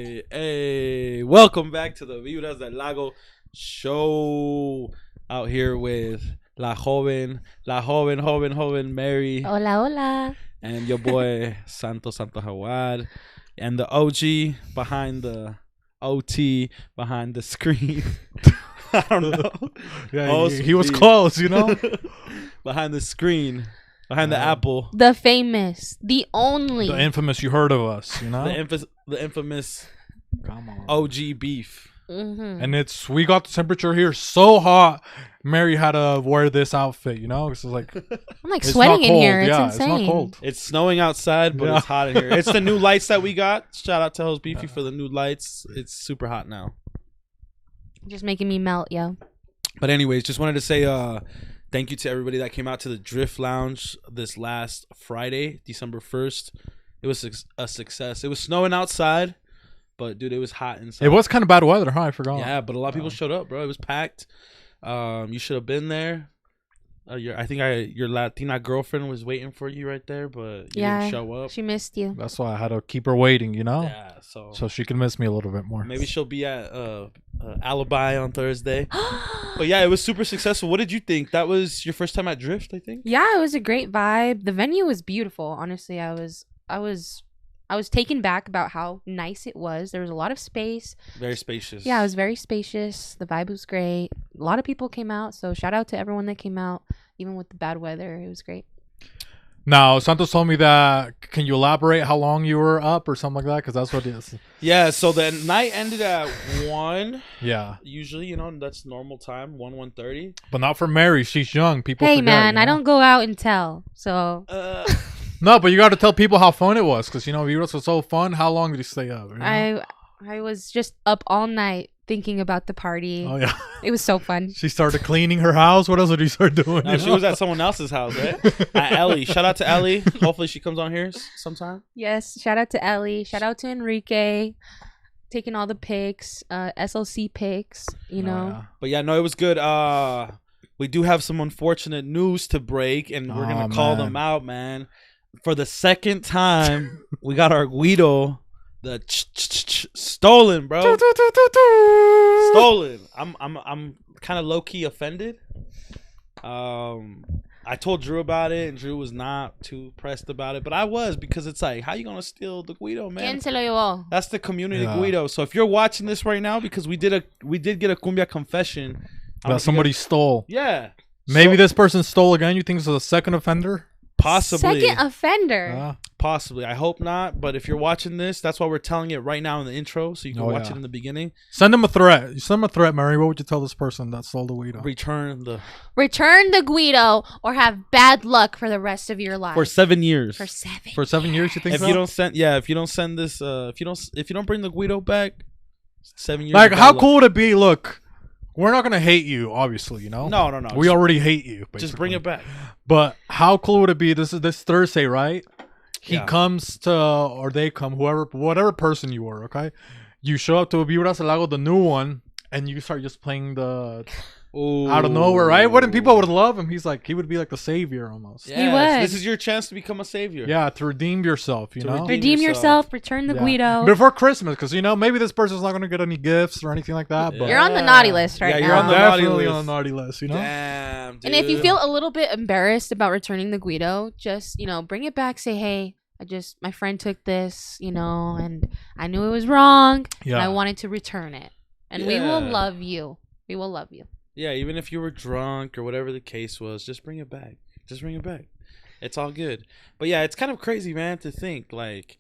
Hey, welcome back to the Vibras Del Lago show. Out here with la joven Mary. Hola, hola. And your boy Santo Jaguar. And the OG behind the OT behind the screen. I don't know. Yeah, he was close, you know? Behind the screen. Behind the apple. The famous. The only. The infamous, you heard of us, you know? The infamous Come on. OG beef. Mm-hmm. And we got the temperature here so hot, Mary had to wear this outfit, you know? It's like, I'm like it's sweating not in cold. here. It's yeah, insane. It's not cold. It's snowing outside, but it's hot in here. It's the new lights that we got. Shout out to Host Beefy for the new lights. It's super hot now. Just making me melt, yo. But anyways, just wanted to say thank you to everybody that came out to the Drift Lounge this last Friday, December 1st. It was a success. It was snowing outside, but dude, it was hot inside. It was kind of bad weather, huh? I forgot. Yeah, but a lot of people showed up, bro. It was packed. You should have been there. I think your Latina girlfriend was waiting for you right there, but you didn't show up. She missed you. That's why I had to keep her waiting, you know? Yeah, so she can miss me a little bit more. Maybe she'll be at Alibi on Thursday. But yeah, it was super successful. What did you think? That was your first time at Drift, I think? Yeah, it was a great vibe. The venue was beautiful. Honestly, I was taken back about how nice it was. There was a lot of space. Very spacious. Yeah, it was very spacious. The vibe was great. A lot of people came out, so shout out to everyone that came out, even with the bad weather. It was great. Now, Santos told me that, can you elaborate how long you were up or something like that? Because that's what it is. Yeah, so the night ended at 1. Yeah. Usually, that's normal time, 1:30. But not for Mary. She's young. People Hey, forget, man, you know? I don't go out and tell, so... No, but you got to tell people how fun it was, because Vibras was so fun. How long did you stay up? You know? I was just up all night thinking about the party. Oh yeah, it was so fun. She started cleaning her house. What else did you start doing? No, she was at someone else's house, right? At Ellie. Shout out to Ellie. Hopefully she comes on here sometime. Yes, shout out to Ellie. Shout out to Enrique. Taking all the pics, SLC pics, you know. Yeah. But yeah, no, it was good. We do have some unfortunate news to break, and we're gonna call them out, man. For the second time, we got our Guido, stolen, bro. Stolen. I'm kind of low key offended. I told Drew about it, and Drew was not too pressed about it, but I was, because it's like, how you gonna steal the Guido, man? ¿Quién se lo llevó? That's the community Guido. So if you're watching this right now, because we did get a Cumbia confession that somebody stole. Yeah. Maybe this person stole again. You think this is a second offender? Possibly. Second offender. Possibly. I hope not. But if you're watching this, that's why we're telling it right now in the intro, so you can watch it in the beginning. Send them a threat. You send them a threat, Mary. What would you tell this person that stole the Guido? Return the Guido, or have bad luck for the rest of your life. For 7 years. For 7 years, you think? If you don't send this, if you don't bring the Guido back, 7 years. Like, how cool would it be? Look, we're not gonna hate you, obviously. You know. No. We already hate you. Basically. Just bring it back. But how cool would it be? This is this Thursday, right? He Yeah. comes to, or they come, whatever person you were, okay? You show up to Vibras Del Lago, the new one, and you start just playing the out of nowhere, right? Wouldn't people would love him? He would be like the savior almost. Yes, He was. This is your chance to become a savior. Yeah, to redeem yourself, you know? Redeem yourself, return the Guido. Before Christmas, because, maybe this person's not going to get any gifts or anything like that. But You're on the naughty list right now. You're on the naughty definitely list. on the naughty list, you know? Damn, dude. And if you feel a little bit embarrassed about returning the Guido, just, bring it back. Say, hey, my friend took this, and I knew it was wrong. Yeah. And I wanted to return it. And we will love you. We will love you. Yeah, even if you were drunk or whatever the case was, just bring it back. It's all good. But yeah, it's kind of crazy, man, to think like,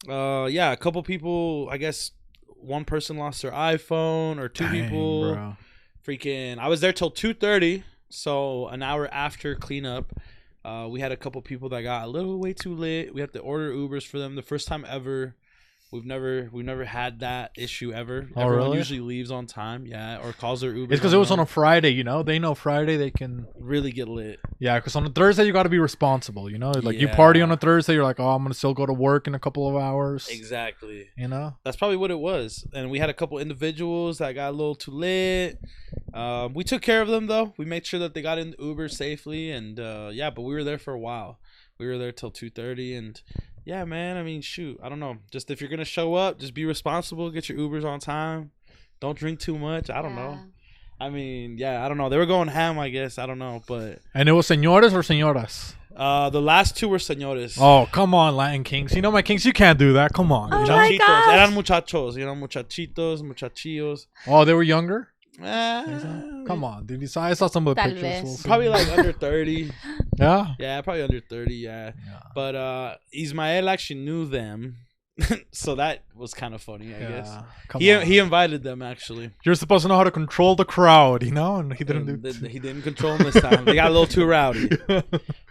a couple people, I guess one person lost their iPhone, or two people. Bro. Freaking, I was there till 2:30, so an hour after cleanup. We had a couple people that got a little way too lit. We had to order Ubers for them. The first time ever. We've never had that issue ever. Oh, Everyone really? usually leaves on time, or calls their Uber. It's because it was on a Friday, They know Friday they can really get lit. Yeah, because on a Thursday you got to be responsible, Like you party on a Thursday, you're like, oh, I'm gonna still go to work in a couple of hours. Exactly. That's probably what it was. And we had a couple individuals that got a little too lit. We took care of them though. We made sure that they got in the Uber safely, and but we were there for a while. We were there till 2:30, and yeah, man. I mean, shoot. I don't know. Just if you're gonna show up, just be responsible. Get your Ubers on time. Don't drink too much. I don't know. I mean, yeah, I don't know. They were going ham, I guess. I don't know, but And it was señores or señoras? the last two were señores. Oh, come on, Latin kings. You know, my kings, you can't do that. Come on. Oh You know? my Muchachitos. gosh. Eran muchachos. You know, muchachitos, muchachillos. Oh, they were younger? Eh, Come on, dude. I saw some of the Tal pictures. vez. We'll see. Probably like under 30. Yeah? Yeah, probably under 30, yeah. But Ismael actually knew them. So that was kind of funny, I guess. Come He on. he invited them actually. You're supposed to know how to control the crowd, you know? And he didn't And do he didn't control them this time. They got a little too rowdy.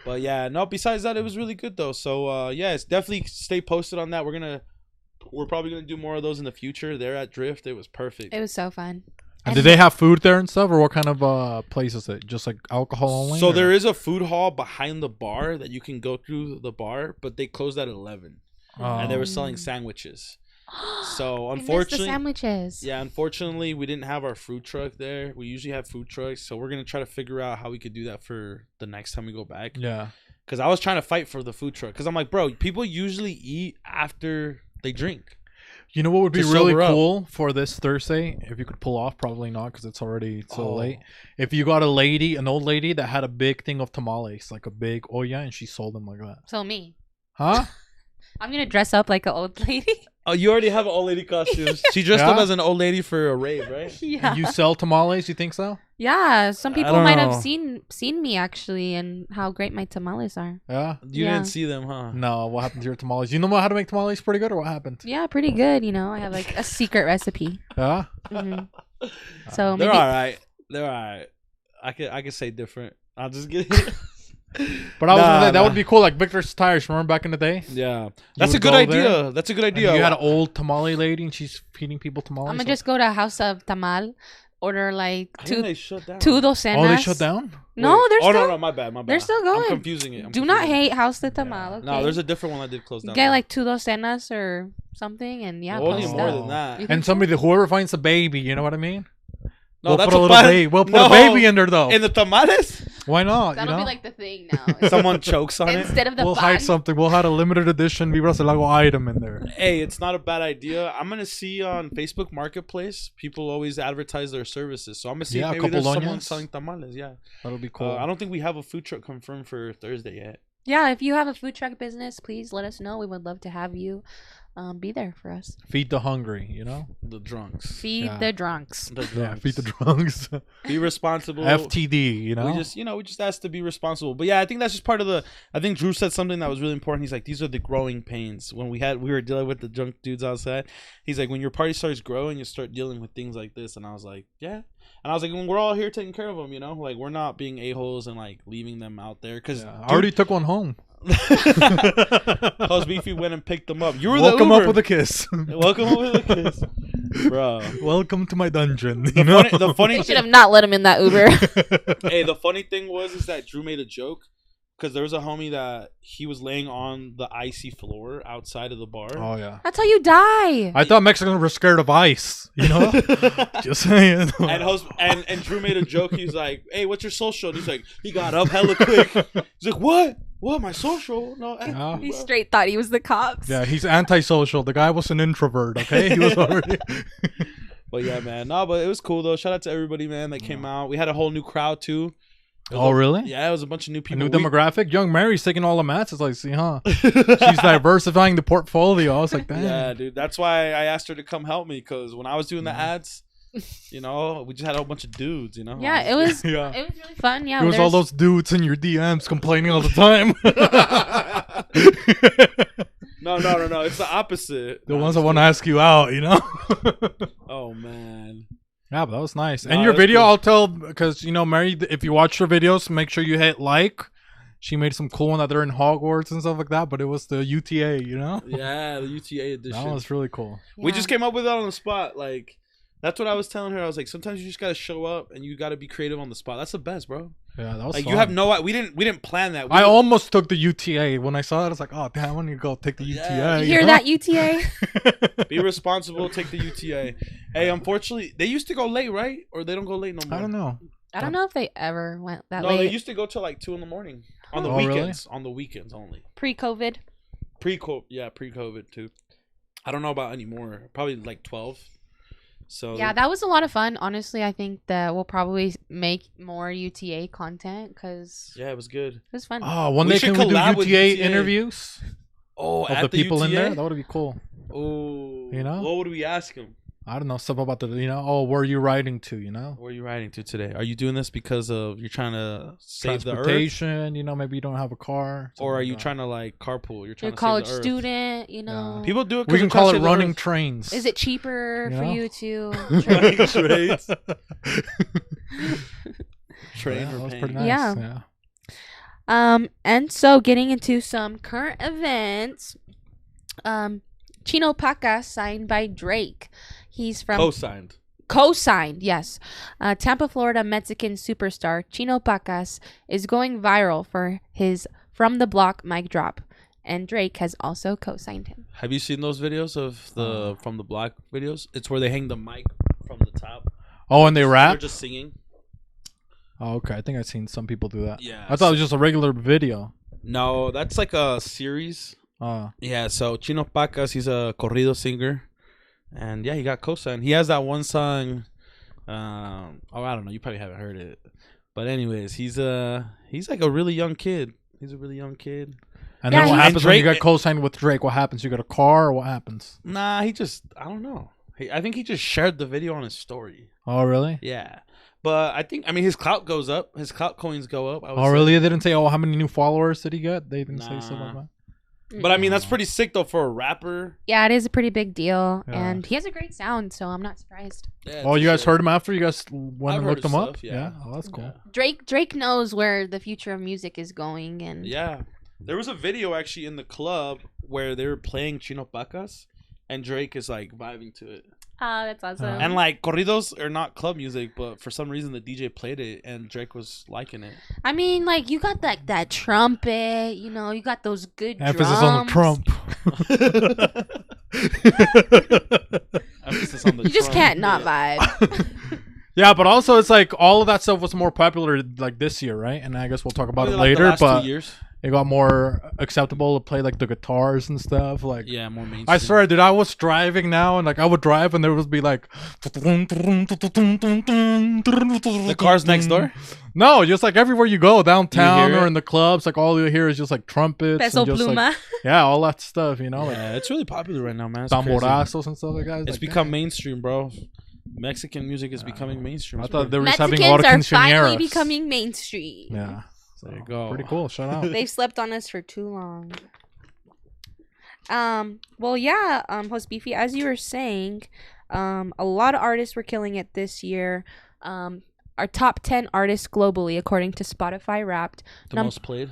But yeah, no, besides that, it was really good though. So yeah, it's definitely stay posted on that. We're probably gonna do more of those in the future. There at Drift, it was perfect. It was so fun. And did they have food there and stuff? Or what kind of place is it? Just like alcohol only? So or? there is a food hall behind the bar that you can go through the bar, but they closed at 11. And they were selling sandwiches. So I missed unfortunately, the sandwiches. yeah, unfortunately, we didn't have our food truck there. We usually have food trucks, so we're gonna try to figure out how we could do that for the next time we go back. Yeah. Because I was trying to fight for the food truck, because I'm like, bro, people usually eat after they drink. You know what would be To really sober up. cool for this Thursday? If you could pull off, probably not because it's already so Oh. late. If you got an old lady that had a big thing of tamales, like a big olla, and she sold them like that. So me. Huh? I'm gonna dress up like an old lady. Oh, you already have an old lady costume. She dressed up Yeah? as an old lady for a rave, right? Yeah. And you sell tamales? You think so? Yeah. Some I people don't might know. have seen me actually and how great my tamales are. Yeah. You Yeah. didn't see them, huh? No. What happened to your tamales? You know how to make tamales pretty good, or what happened? Yeah, pretty good. You know, I have like a secret recipe. Yeah. hmm So They're maybe all right. They're all right. I could say different. I'll just get it. But I was gonna say that nah. would be cool, like Victor's Tires. Remember back in the day? Yeah, that's a would good go idea. there, That's a good And idea. you had an old tamale lady, and she's feeding people tamales. I'm gonna just go to House of Tamal, order like I think two they shut down. docenas. Oh, they shut down. No, Wait. they're Oh still. no, my bad. They're still going. I'm confusing it. Do not hate House de Tamal. Okay? No, there's a different one that did close down. Get like two docenas or something, and yeah, Only post more up. than that. You think And so? somebody, whoever finds a baby, you know what I mean? No, we'll that's put a what little fun- baby. We'll put No. a baby in there though. In the tamales, Why not? That'll you know? be like the thing now. someone chokes on it. Instead of the We'll pan. hide something. We'll hide a limited edition Vibras Del Lago item in there. Hey, it's not a bad idea. I'm gonna see on Facebook Marketplace. People always advertise their services, so I'm gonna see Yeah, if a maybe there's couple someone onions. selling tamales. Yeah, That'll be cool. I don't think we have a food truck confirmed for Thursday yet. Yeah, if you have a food truck business, please let us know. We would love to have you be there for us. Feed the hungry, you know? The drunks. Feed Yeah. the drunks. The drunks. Yeah, feed the drunks. Be responsible. FTD, you know? We just asked to be responsible. But yeah, I think that's just part of the. I think Drew said something that was really important. He's like, these are the growing pains. When we were dealing with the drunk dudes outside. He's like, when your party starts growing, you start dealing with things like this. And I was like, yeah. And I was like, when we're all here taking care of them, you know, like we're not being a-holes and like leaving them out there. Because I already took one home. Cause Beefy went and picked them up. You were Welcome the Uber. up with a kiss. Welcome up with a kiss, bro. Welcome to my dungeon. You know? The funny They should have not let him in that Uber. Hey, the funny thing is that Drew made a joke because there was a homie that he was laying on the icy floor outside of the bar. Oh, yeah. That's how you die. I thought Mexicans were scared of ice, you know? Just saying. and Drew made a joke. He's like, "Hey, what's your social?" And he's like, he got up hella quick. He's like, "What? What? My social? No." Yeah. He straight thought he was the cops. Yeah, he's antisocial. The guy was an introvert, okay? He was already... But yeah, man. No, but it was cool though. Shout out to everybody, man, that came out. We had a whole new crowd too. Oh, really? Yeah, it was a bunch of new A people. new demographic? Young Mary's taking all the mats. It's like, see, huh? She's diversifying the portfolio. I was like, damn. Yeah, dude. That's why I asked her to come help me because when I was doing the ads, you know, we just had a whole bunch of dudes, you know. Yeah, it was. Yeah. It was really fun. Yeah, It was all there's- those dudes in your DMs complaining all the time. No. It's the opposite. The ones that want to ask you out, you know? Oh man. Yeah, but that was nice. Nah, And your that's video, cool. I'll tell, because, you know, Mary, if you watch her videos, make sure you hit like. She made some cool one that they're in Hogwarts and stuff like that, but it was the UTA, you know? Yeah, the UTA edition. That was really cool. We Yeah. just came up with that on the spot. Like, that's what I was telling her. I was like, sometimes you just gotta show up and you gotta be creative on the spot. That's the best, bro. Yeah, that was Like, fun. you have no. We didn't plan that. I almost took the UTA. When I saw it, I was like, oh, damn, I want to go take the Yeah. UTA. You hear know? that, UTA? Be responsible. Take the UTA. Hey, unfortunately, they used to go late, right? Or they don't go late no more. I don't know. I don't know if they ever went that No, late. they used to go till like 2 a.m. on the Oh, really? weekends. On the weekends only. Pre-COVID. Pre-COVID too. I don't know about anymore. Probably like 12. So Yeah, that was a lot of fun. Honestly, I think that we'll probably make more UTA content because yeah, it was good. it was fun. Oh, one We day should can we do collab with UTA UTA. interviews Oh, of at the people in UTA? there? That would be cool. Oh, You know? what would we ask him? I don't know, stuff about the, oh, where are you riding to, Where are you riding to today? Are you doing this because of you're trying to save the earth, transportation, maybe you don't have a car. or are something you like that. trying to like carpool? You're trying You're a to college save the earth. student, Yeah. People do it. 'cause We can they're trying call to it save the running earth. trains. Is it cheaper You for know? you to Running trains? Train Yeah, for that was pain. pretty nice. Yeah. Yeah. And so getting into some current events, Chino Paca signed by Drake. He's from co-signed, yes. Tampa, Florida Mexican superstar Chino Pacas is going viral for his From the Block mic drop, and Drake has also co-signed him. Have you seen those videos of the From the Block videos? It's where they hang the mic from the top. Oh, and they rap? They're just singing. Oh, okay. I think I've seen some people do that. Yeah. I thought it was just a regular video. No, that's like a series. Yeah, so Chino Pacas, he's a corrido singer. And yeah, he got co-signed. He has that one song. I don't know. You probably haven't heard it. But anyways, he's like a really young kid. He's a really young kid. And Yeah, then what he- happens when you Drake- get co-signed with Drake? What happens? You get a car or what happens? Nah, I don't know. I think he just shared the video on his story. Oh, really? Yeah. But I mean, his clout goes up. His clout coins go up. I would Oh, say. really? They didn't say, how many new followers did he get? They didn't say Nah. stuff like that? But I mean, that's pretty sick though for a rapper. Yeah, it is a pretty big deal, Yeah. and he has a great sound, so I'm not surprised. Yeah, Oh, for you guys sure. heard him after? You guys went I've and heard looked his him up? stuff, yeah. Oh, that's cool. Drake knows where the future of music is going, and Yeah. There was a video actually in the club where they were playing Chino Pacas, and Drake is like vibing to it. oh, that's awesome. And like corridos are not club music, but for some reason the DJ played it, and Drake was liking it. I mean, like you got that trumpet, you got those good Emphasis drums. on the Trump. Emphasis on the You just Trump. can't not vibe. Yeah, but also it's like all of that stuff was more popular like this year, right? And I guess we'll talk about it Probably, like, the later. last But 2 years. it got more acceptable to play like the guitars and stuff. Like, Yeah, more mainstream. I swear, dude, I was driving now, and like I would drive, and there would be like The cars next door. No, just like everywhere you go, downtown hear or it? in the clubs, like all you hear is just like trumpets Peso and just pluma. like yeah, all that stuff, like Yeah, it's really popular right now, man. It's crazy. tamborazos and stuff like that. It's like, become mainstream, bro. Mexican music is becoming mainstream. I bro. thought they were just Mexicans having a lot of are finally quinceañeras. becoming mainstream. Yeah, There you go. pretty cool. Shout out. They've slept on us for too long. Well, yeah, Host Beefy, as you were saying, a lot of artists were killing it this year. Our top 10 artists globally, according to Spotify Wrapped. The most played?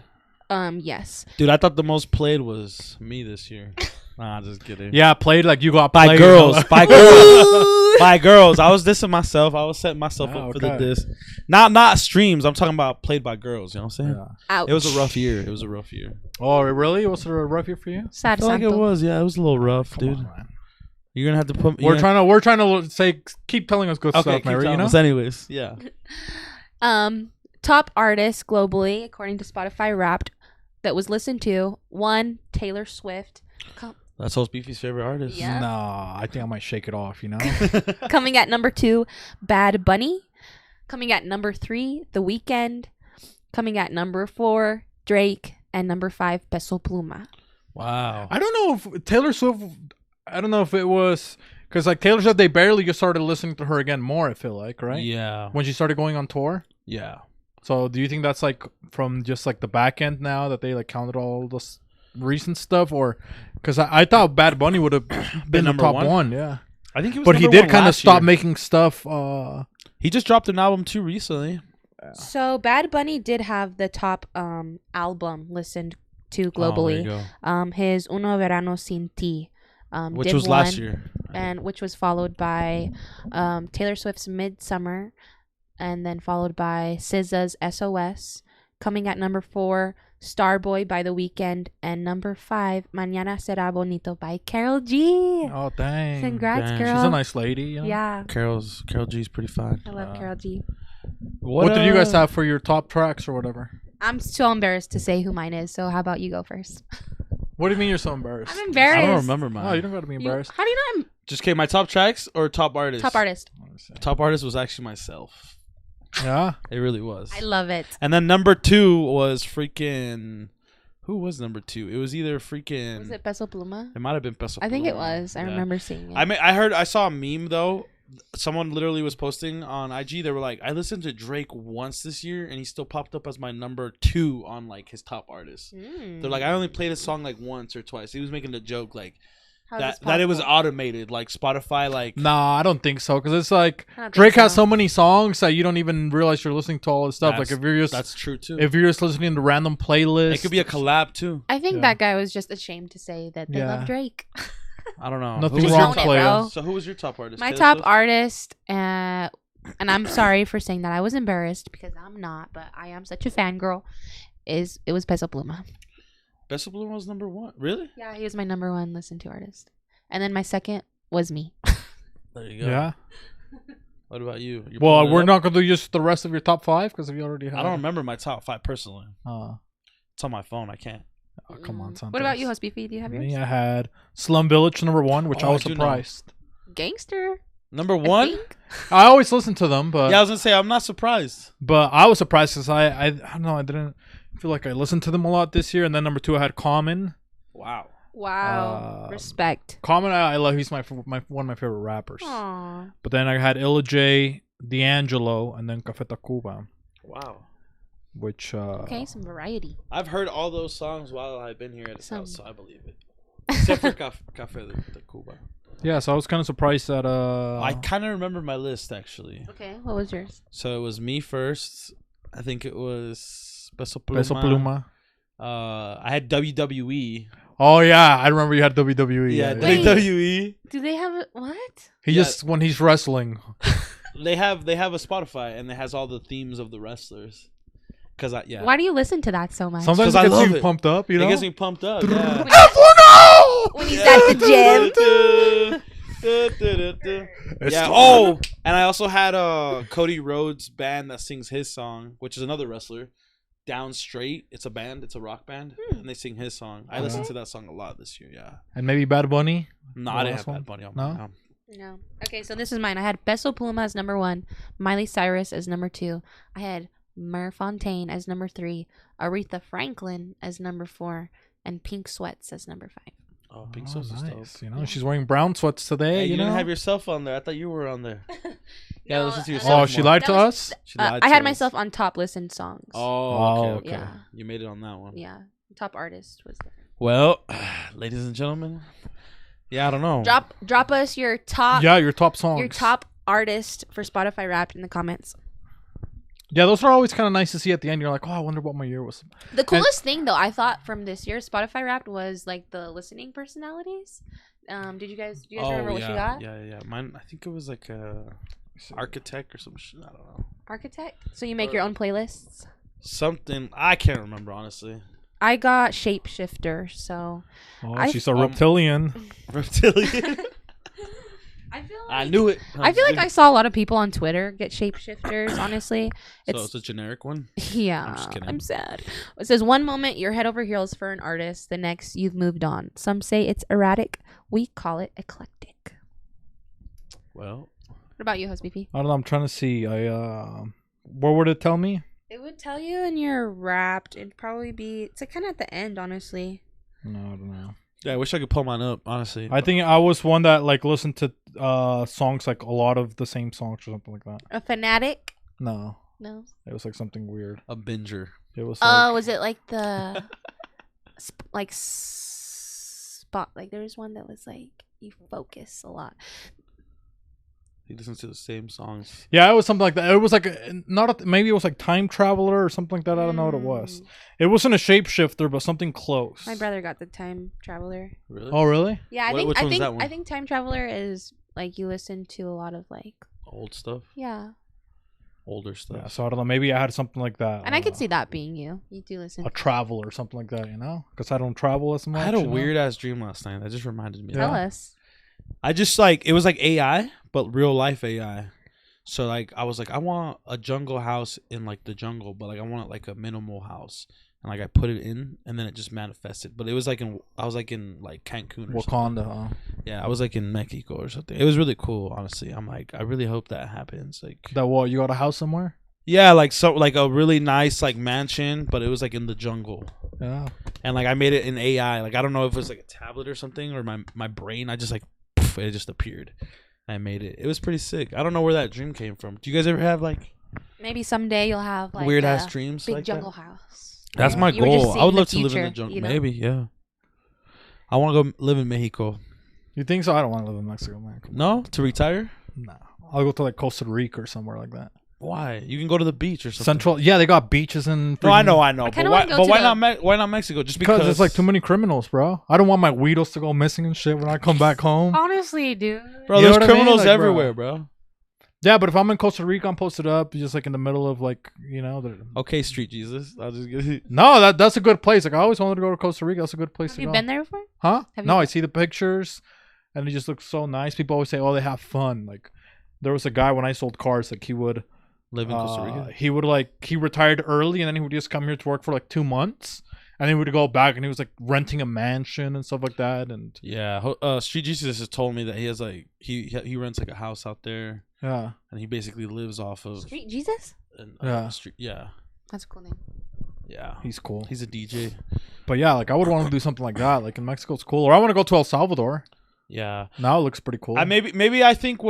Yes. Dude, I thought the most played was me this year. Nah, just kidding. Yeah, played like you got By played, girls. By girls. By girls. I was dissing myself. I was setting myself Oh, up for the okay. diss. Not streams. I'm talking about played by girls. You know what I'm saying? Yeah. Ouch. It was a rough year. It was a rough year. Oh, really? Was it a rough year for you? I Sad feel like it Santo. was. Yeah, it was a little rough, Come dude. on, man. You're gonna have to put. We're trying to say keep telling us good Okay, stuff, keep Mary. telling us anyways. Yeah. Top artists globally, according to Spotify Wrapped, that was listened to. 1, Taylor Swift. That's Host Beefy's favorite artist. Yeah. Nah, I think I might shake it off. Coming at number 2, Bad Bunny. Coming at number 3, The Weeknd. Coming at number 4, Drake. And number 5, Peso Pluma. Wow. I don't know if Taylor Swift. I don't know if it was because like Taylor Swift, they barely just started listening to her again more. I feel like right. Yeah. When she started going on tour. Yeah. So do you think that's like from just like the back end now that they like counted all this recent stuff, or because I thought Bad Bunny would have been the number top one? one, yeah. I think he was. But he number did one kind of last stop year. making stuff. He just dropped an album too recently. So Bad Bunny did have the top album listened to Oh, there globally. you go. His Uno Verano Sin Ti. Which did was last one, year. and which was followed by Taylor Swift's Midsummer, and then followed by SZA's SOS. Coming at number 4, Starboy by The Weeknd, and number 5, Mañana Será Bonito by Karol G. Oh dang! Congrats, Dang. girl. She's a nice lady. You know? Yeah, Karol G's pretty fine. I love Karol G. What did you guys have for your top tracks or whatever? I'm so embarrassed to say who mine is, so how about you go first? What do you mean you're so embarrassed? I'm embarrassed. I don't remember mine. Oh, you don't got to be embarrassed. How do you know I'm Just my top tracks or top artist? top artist? Top artist was actually myself. Yeah, it really was. I love it. And then number 2 was freaking. Who was number 2? It was either freaking. Was it Peso Pluma? It might have been Peso Pluma. I think it was. I remember seeing it. I saw a meme though. Someone literally was posting on IG. They were like, I listened to Drake once this year, and he still popped up as my number 2 on like his top artists. They're like, I only played his song like once or twice. He was making a joke like that it was automated, like Spotify. Like, nah, I don't think so, because it's like Drake has so many songs that you don't even realize you're listening to all this stuff. Like if you're just that's true too. If you're just listening to random playlists, it could be a collab too. I think that guy was just ashamed to say that they love Drake. I don't know. Nothing wrong, player. So who was your top artist? My top artist, and I'm sorry for saying that I was embarrassed because I'm not, but I am such a fangirl. It was Peso Pluma. Peso Pluma was number 1. Really? Yeah, he was my number 1 listened to artist, and then my second was me. There you go. Yeah. What about you? Well, we're not gonna do just the rest of your top 5 because you already have. I don't remember my top 5 personally. It's on my phone. I can't. Oh, come on, Santos. What about you, Hosbeefy? Do you have yours? Me, I had Slum Village number 1, which I was surprised. Gangster. Number 1? I always listen to them, but I was gonna say I'm not surprised. But I was surprised because I don't know, I didn't feel like I listened to them a lot this year. And then number 2, I had Common. Wow. Respect. Common, I love. He's one of my favorite rappers. Aww. But then I had Illa J, D'Angelo, and then Café Tacuba. Wow. Which okay, some variety. I've heard all those songs while I've been here at his house, so I believe it. Except for Café Tacuba. Yeah, so I was kind of surprised that I kind of remember my list actually. Okay, what was yours? So it was me first. I think it was Peso Pluma. Peso Pluma. I had WWE. Oh yeah, I remember you had WWE. Yeah, WWE. Do they have what? He just when he's wrestling. They have a Spotify and it has all the themes of the wrestlers. Why do you listen to that so much? Sometimes it gets me pumped up, you know? It gets me pumped up, yeah. When he's at the gym. Yeah. Oh, and I also had Cody Rhodes' band that sings his song, which is another wrestler. Down Straight. It's a band. It's a rock band, and they sing his song. I listened to that song a lot this year. Yeah. And maybe Bad Bunny. No, I didn't have Bad Bunny on my album. No. Okay, so this is mine. I had Peso Pluma as number 1, Miley Cyrus as number 2. I had Mer Fontaine as number 3, Aretha Franklin as number 4, and Pink Sweats as number 5. Oh, Pink Sweats is dope. You know, she's wearing brown sweats today. Hey, you didn't know? have yourself on there. I thought you were on there. No, listen to yourself. Oh, she lied to us? I had myself on top listened songs. Oh, okay. Yeah. You made it on that one. Yeah. Top artist was there. Well, ladies and gentlemen, I don't know. Drop us your top. Yeah, your top songs. Your top artist for Spotify Wrapped in the comments. Yeah, those are always kind of nice to see at the end. You're like, oh, I wonder what my year was. The coolest thing, though, I thought from this year Spotify Wrapped was like the listening personalities. Do you guys remember what you got? Yeah. Mine, I think it was like architect or some shit. I don't know. Architect? So you make your own playlists? Something I can't remember honestly. I got Shapeshifter, so. She's a reptilian. Reptilian. I knew it. I feel like I saw a lot of people on Twitter get shapeshifters, honestly. So it's a generic one? Yeah. I'm just kidding. I'm sad. It says one moment you're head over heels for an artist, the next you've moved on. Some say it's erratic. We call it eclectic. Well. What about you, Hosbeefy? I don't know. I'm trying to see. What would it tell me? It would tell you in your Wrapped. It'd probably be... It's like kind of at the end, honestly. No, I don't know. Yeah, I wish I could pull mine up, honestly. I think I was one that like listened to songs, like a lot of the same songs or something like that. A fanatic? No. It was like something weird. A binger. It was. Was it like the spot? Like there was one that was like you focus a lot. He listens to the same songs. Yeah, it was something like that. It was like maybe it was like Time Traveler or something like that. I don't know what it was. It wasn't a shapeshifter, but something close. My brother got the Time Traveler. Really? Oh, really? Yeah, Which one was that one? I think Time Traveler is like you listen to a lot of like old stuff. Yeah. Older stuff. Yeah, so I don't know. Maybe I had something like that. And I could see that being you. You do listen. A travel or something like that, you know? Because I don't travel as much. I had a weird ass dream last night. That just reminded me. Tell us. I just it was like AI, but real life AI. So like I was like, I want a jungle house in like the jungle, but like I want like a minimal house. and like I put it in, and then it just manifested. But it was like I was like in like Cancun or Wakanda, huh? Yeah, I was like in Mexico or something. It was really cool, honestly. I'm like, I really hope that happens. Like that. What, you got a house somewhere? Yeah, like so, like a really nice like mansion, but it was like in the jungle. Yeah. And like I made it in AI. Like I don't know if it was like a tablet or something or my brain. I just like poof, it just appeared. I made it. It was pretty sick. I don't know where that dream came from. Do you guys ever have like maybe someday you'll have like weird ass dreams? Big like jungle that? house. That's my You were just goal. I seeing would the love to live in future, the jungle. you know? Maybe, yeah. I want to go live in Mexico. You think so? I don't want to live in Mexico, man. No, to retire? No, I'll go to like Costa Rica or somewhere like that. Why? You can go to the beach or something. Central, yeah, they got beaches and. No, I know. But why not Mexico? Just because there's like too many criminals, bro. I don't want my weirdos to go missing and shit when I come back home. Honestly, dude. Bro, there's criminals everywhere, bro. Yeah, but if I'm in Costa Rica, I'm posted up, just like in the middle of like, you know. Okay, Street Jesus. I'll just get it. No, that's a good place. Like I always wanted to go to Costa Rica. That's a good place to go. Have you been there before? Huh? No, I see the pictures, and it just looks so nice. People always say, "Oh, they have fun." Like there was a guy when I sold cars, like he would live in Costa Rica. He retired early, and then he would just come here to work for like 2 months. And he would go back, and he was like renting a mansion and stuff like that. And yeah, Street Jesus has told me that he has like he rents like a house out there. Yeah, and he basically lives off of Street Jesus. And, yeah, that's a cool name. Yeah, he's cool. He's a DJ. But yeah, like I would want to do something like that. Like in Mexico, it's cool. Or I want to go to El Salvador. Yeah, now it looks pretty cool. Maybe I think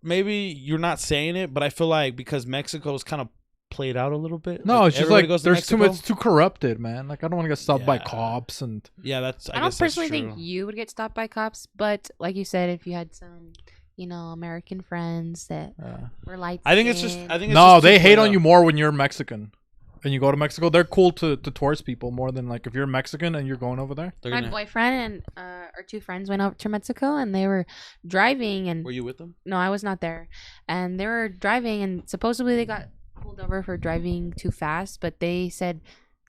maybe you're not saying it, but I feel like because Mexico is kind of played out a little bit. No, like, it's just like there's too much. It's too corrupted, man. Like I don't want to get stopped by cops and. Yeah, I don't personally think you would get stopped by cops, but like you said, if you had some, you know, American friends that were lights. I think it's just. They hate on you more when you're Mexican. And you go to Mexico, they're cool to tourist people more than like if you're Mexican and you're going over there. My boyfriend and our two friends went over to Mexico and they were driving and. Were you with them? No, I was not there, and they were driving and supposedly they got pulled over for driving too fast, but they said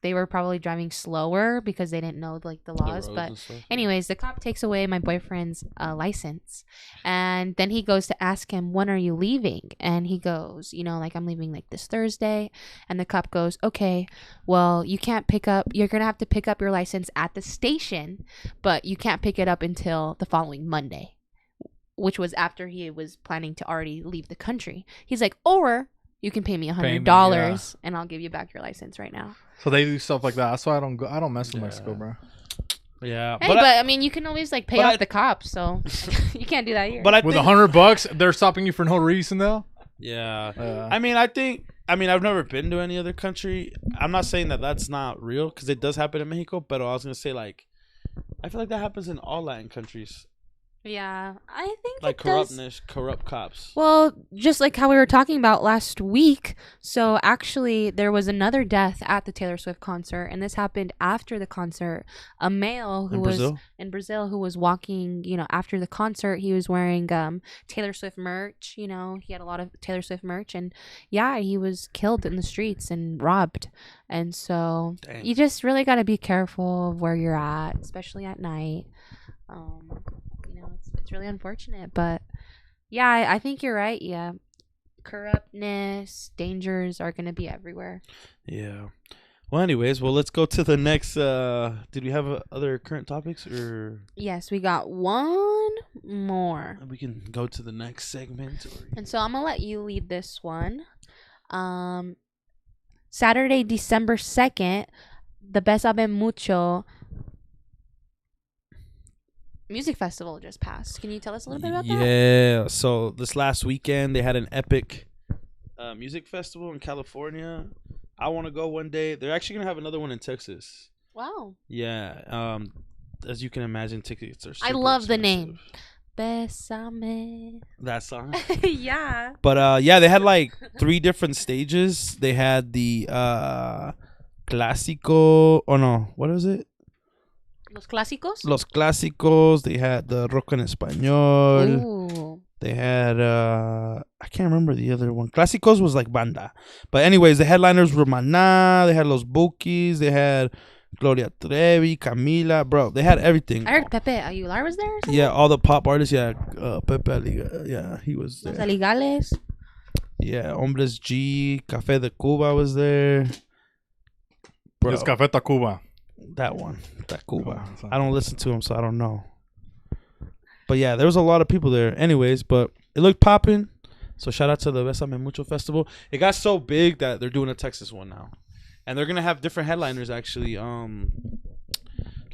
they were probably driving slower because they didn't know like the laws. But anyways, the cop takes away my boyfriend's license, and then he goes to ask him, when are you leaving? And he goes, you know, like I'm leaving like this Thursday. And the cop goes, okay, well, you're gonna have to pick up your license at the station, but you can't pick it up until the following Monday, which was after he was planning to already leave the country. He's like, or you can pay me $100 and I'll give you back your license right now. So they do stuff like that. That's why I don't mess with Mexico, bro. Yeah, hey, but I mean, you can always like pay off the cops, so you can't do that here. But with $100, they're stopping you for no reason, though. Yeah, I mean, I've never been to any other country. I'm not saying that that's not real because it does happen in Mexico. But I was gonna say like, I feel like that happens in all Latin countries. Yeah, I think like corrupt cops. Well, just like how we were talking about last week. So actually, there was another death at the Taylor Swift concert, and this happened after the concert. A male who was in Brazil who was walking, you know, after the concert, he was wearing Taylor Swift merch. You know, he had a lot of Taylor Swift merch, and yeah, he was killed in the streets and robbed. And so you just really got to be careful of where you're at, especially at night. It's really unfortunate, but yeah, I think you're right. Yeah, corruptness, dangers are gonna be everywhere. Yeah. Well, anyways, let's go to the next. Did we have other current topics or? Yes, we got one more. We can go to the next segment. And so I'm gonna let you lead this one. Saturday, December 2nd, the Bésame Mucho music festival just passed. Can you tell us a little bit about that? Yeah. So this last weekend they had an epic music festival in California. I want to go one day. They're actually gonna have another one in Texas. Wow. Yeah. As you can imagine, tickets are. I love the name. Bésame. That song. Yeah. But yeah, they had like 3 different stages. They had the clásico. Oh no, what was it? Los Clásicos? Los Clásicos. They had the Rock en Español. Ooh. They had, I can't remember the other one. Clásicos was like banda. But anyways, the headliners were Maná. They had Los Bukis. They had Gloria Trevi, Camila. Bro, they had everything. I heard Pepe Aguilar was there or something? Yeah, all the pop artists. Yeah, Pepe Aguilar. Yeah, he was there. Los Aligales. Yeah, Hombres G. Café de Cuba was there. bro. It's Café Tacuba. That one. Tacuba. I don't listen to him, so I don't know. But yeah, there was a lot of people there. Anyways, but it looked popping. So shout out to the Besame Mucho Festival. It got so big that they're doing a Texas one now. And they're going to have different headliners, actually.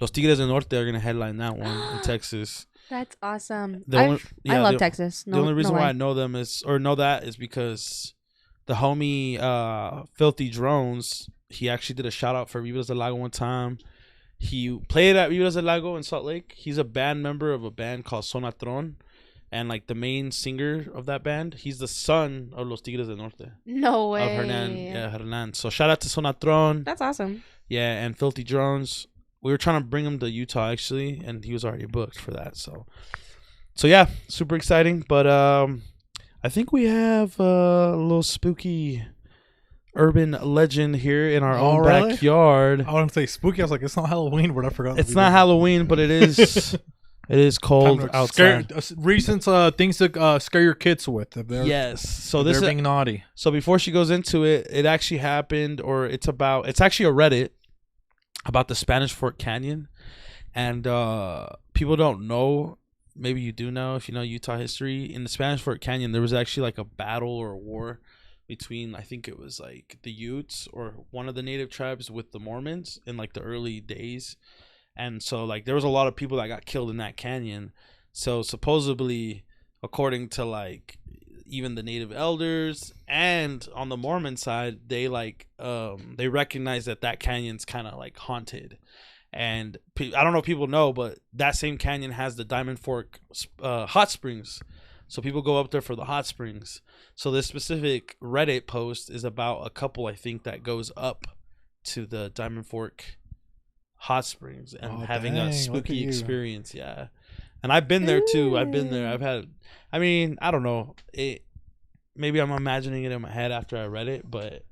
Los Tigres del Norte are going to headline that one in Texas. That's awesome. I love Texas. The only reason why I know them is because the homie Filthy Drones, he actually did a shout out for Vibras Del Lago one time. He played at Vibras Del Lago in Salt Lake. He's a band member of a band called Sonatron. And like the main singer of that band, he's the son of Los Tigres del Norte. No way. Of Hernan. So shout out to Sonatron. That's awesome. Yeah, and Filthy Drones. We were trying to bring him to Utah actually, and he was already booked for that. So yeah, super exciting. But I think we have a little spooky urban legend here in our own backyard. I want to say spooky. I was like, it's not Halloween, but I forgot. It's not Halloween, but it is. It is cold outside. Recent things to scare your kids with. Yes. So this is being naughty. So before she goes into it, it actually happened, or it's actually a Reddit about the Spanish Fork Canyon, and people don't know. Maybe you do know if you know Utah history. In the Spanish Fork Canyon, there was actually like a battle or a war between, I think it was like the Utes or one of the native tribes with the Mormons in like the early days. And so, like, there was a lot of people that got killed in that canyon. So, supposedly, according to, like, even the native elders and on the Mormon side, they, like, they recognize that canyon's kind of, like, haunted. And I don't know if people know, but that same canyon has the Diamond Fork hot springs. So, people go up there for the hot springs. So, this specific Reddit post is about a couple, I think, that goes up to the Diamond Fork hot springs and having a spooky experience. Yeah, and I've been there too. I've been there. I don't know, maybe I'm imagining it in my head after I read it, but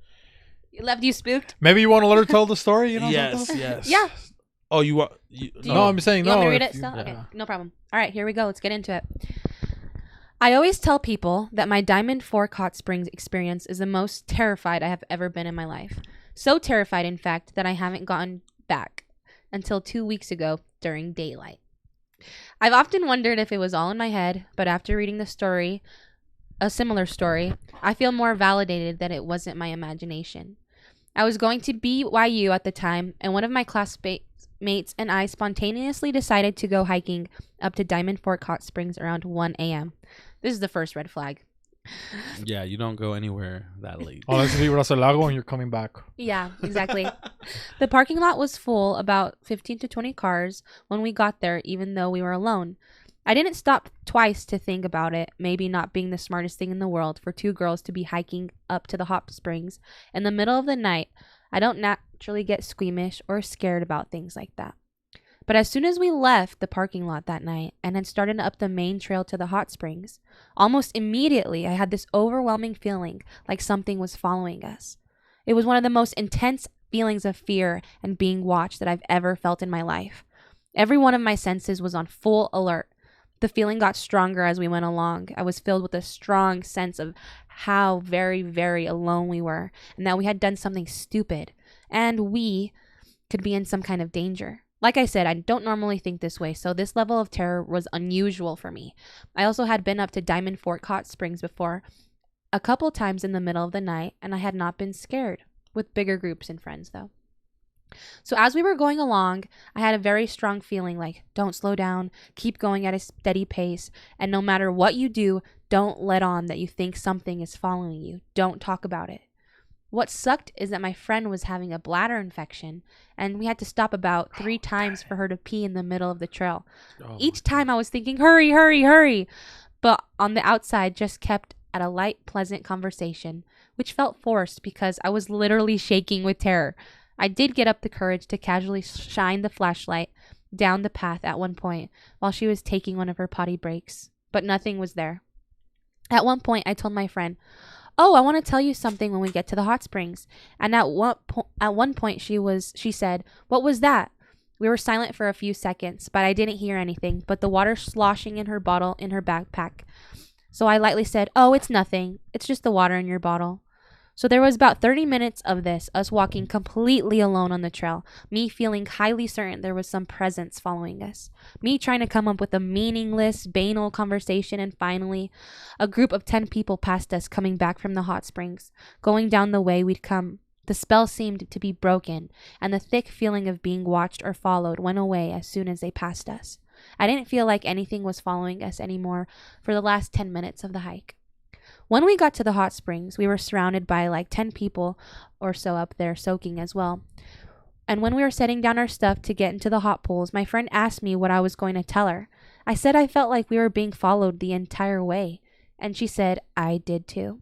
it left you spooked. Maybe you want to let her tell the story, you know? Yes. Yeah. Oh, you want no, I'm saying you no. Want me to read it still? Yeah. Okay, no problem. All right, here we go. Let's get into it. I always tell people that my Diamond Fork hot springs experience is the most terrified I have ever been in my life. So terrified, in fact, that I haven't gotten back until 2 weeks ago during daylight. I've often wondered if it was all in my head, but after reading a similar story, I feel more validated that it wasn't my imagination. I was going to BYU at the time, and one of my classmates and I spontaneously decided to go hiking up to Diamond Fork Hot Springs around 1 a.m. This is the first red flag. Yeah, you don't go anywhere that late. Oh, that's Vibras Del Lago and you're coming back. Yeah, exactly. The parking lot was full, about 15 to 20 cars when we got there, even though we were alone. I didn't stop twice to think about it, maybe not being the smartest thing in the world for two girls to be hiking up to the hot springs in the middle of the night. I don't naturally get squeamish or scared about things like that. But as soon as we left the parking lot that night and had started up the main trail to the hot springs, almost immediately I had this overwhelming feeling like something was following us. It was one of the most intense feelings of fear and being watched that I've ever felt in my life. Every one of my senses was on full alert. The feeling got stronger as we went along. I was filled with a strong sense of how very, very alone we were and that we had done something stupid and we could be in some kind of danger. Like I said, I don't normally think this way, so this level of terror was unusual for me. I also had been up to Diamond Fork Hot Springs before, a couple times in the middle of the night, and I had not been scared, with bigger groups and friends though. So as we were going along, I had a very strong feeling like, don't slow down, keep going at a steady pace, and no matter what you do, don't let on that you think something is following you. Don't talk about it. What sucked is that my friend was having a bladder infection, and we had to stop about 3 times for her to pee in the middle of the trail. Each time I was thinking, hurry, hurry, hurry. But on the outside, just kept at a light, pleasant conversation, which felt forced because I was literally shaking with terror. I did get up the courage to casually shine the flashlight down the path at one point while she was taking one of her potty breaks, but nothing was there. At one point, I told my friend, "Oh, I want to tell you something when we get to the hot springs." And at one point she said, "What was that?" We were silent for a few seconds, but I didn't hear anything but the water sloshing in her bottle in her backpack. So I lightly said, "Oh, it's nothing. It's just the water in your bottle." So there was about 30 minutes of this, us walking completely alone on the trail, me feeling highly certain there was some presence following us, me trying to come up with a meaningless, banal conversation, and finally, a group of 10 people passed us coming back from the hot springs, going down the way we'd come. The spell seemed to be broken, and the thick feeling of being watched or followed went away as soon as they passed us. I didn't feel like anything was following us anymore for the last 10 minutes of the hike. When we got to the hot springs, we were surrounded by like 10 people or so up there soaking as well. And when we were setting down our stuff to get into the hot pools, my friend asked me what I was going to tell her. I said I felt like we were being followed the entire way, and she said I did too.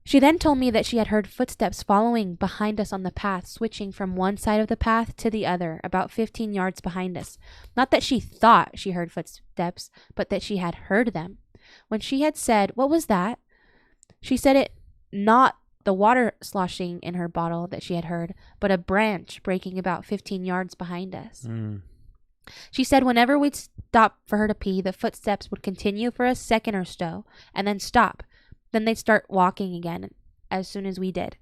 She then told me that she had heard footsteps following behind us on the path, switching from one side of the path to the other, about 15 yards behind us. Not that she thought she heard footsteps, but that she had heard them. When she had said, "What was that?" she said it not the water sloshing in her bottle that she had heard, but a branch breaking about 15 yards behind us. She said whenever we'd stop for her to pee, the footsteps would continue for a second or so, and then stop. Then they'd start walking again as soon as we did.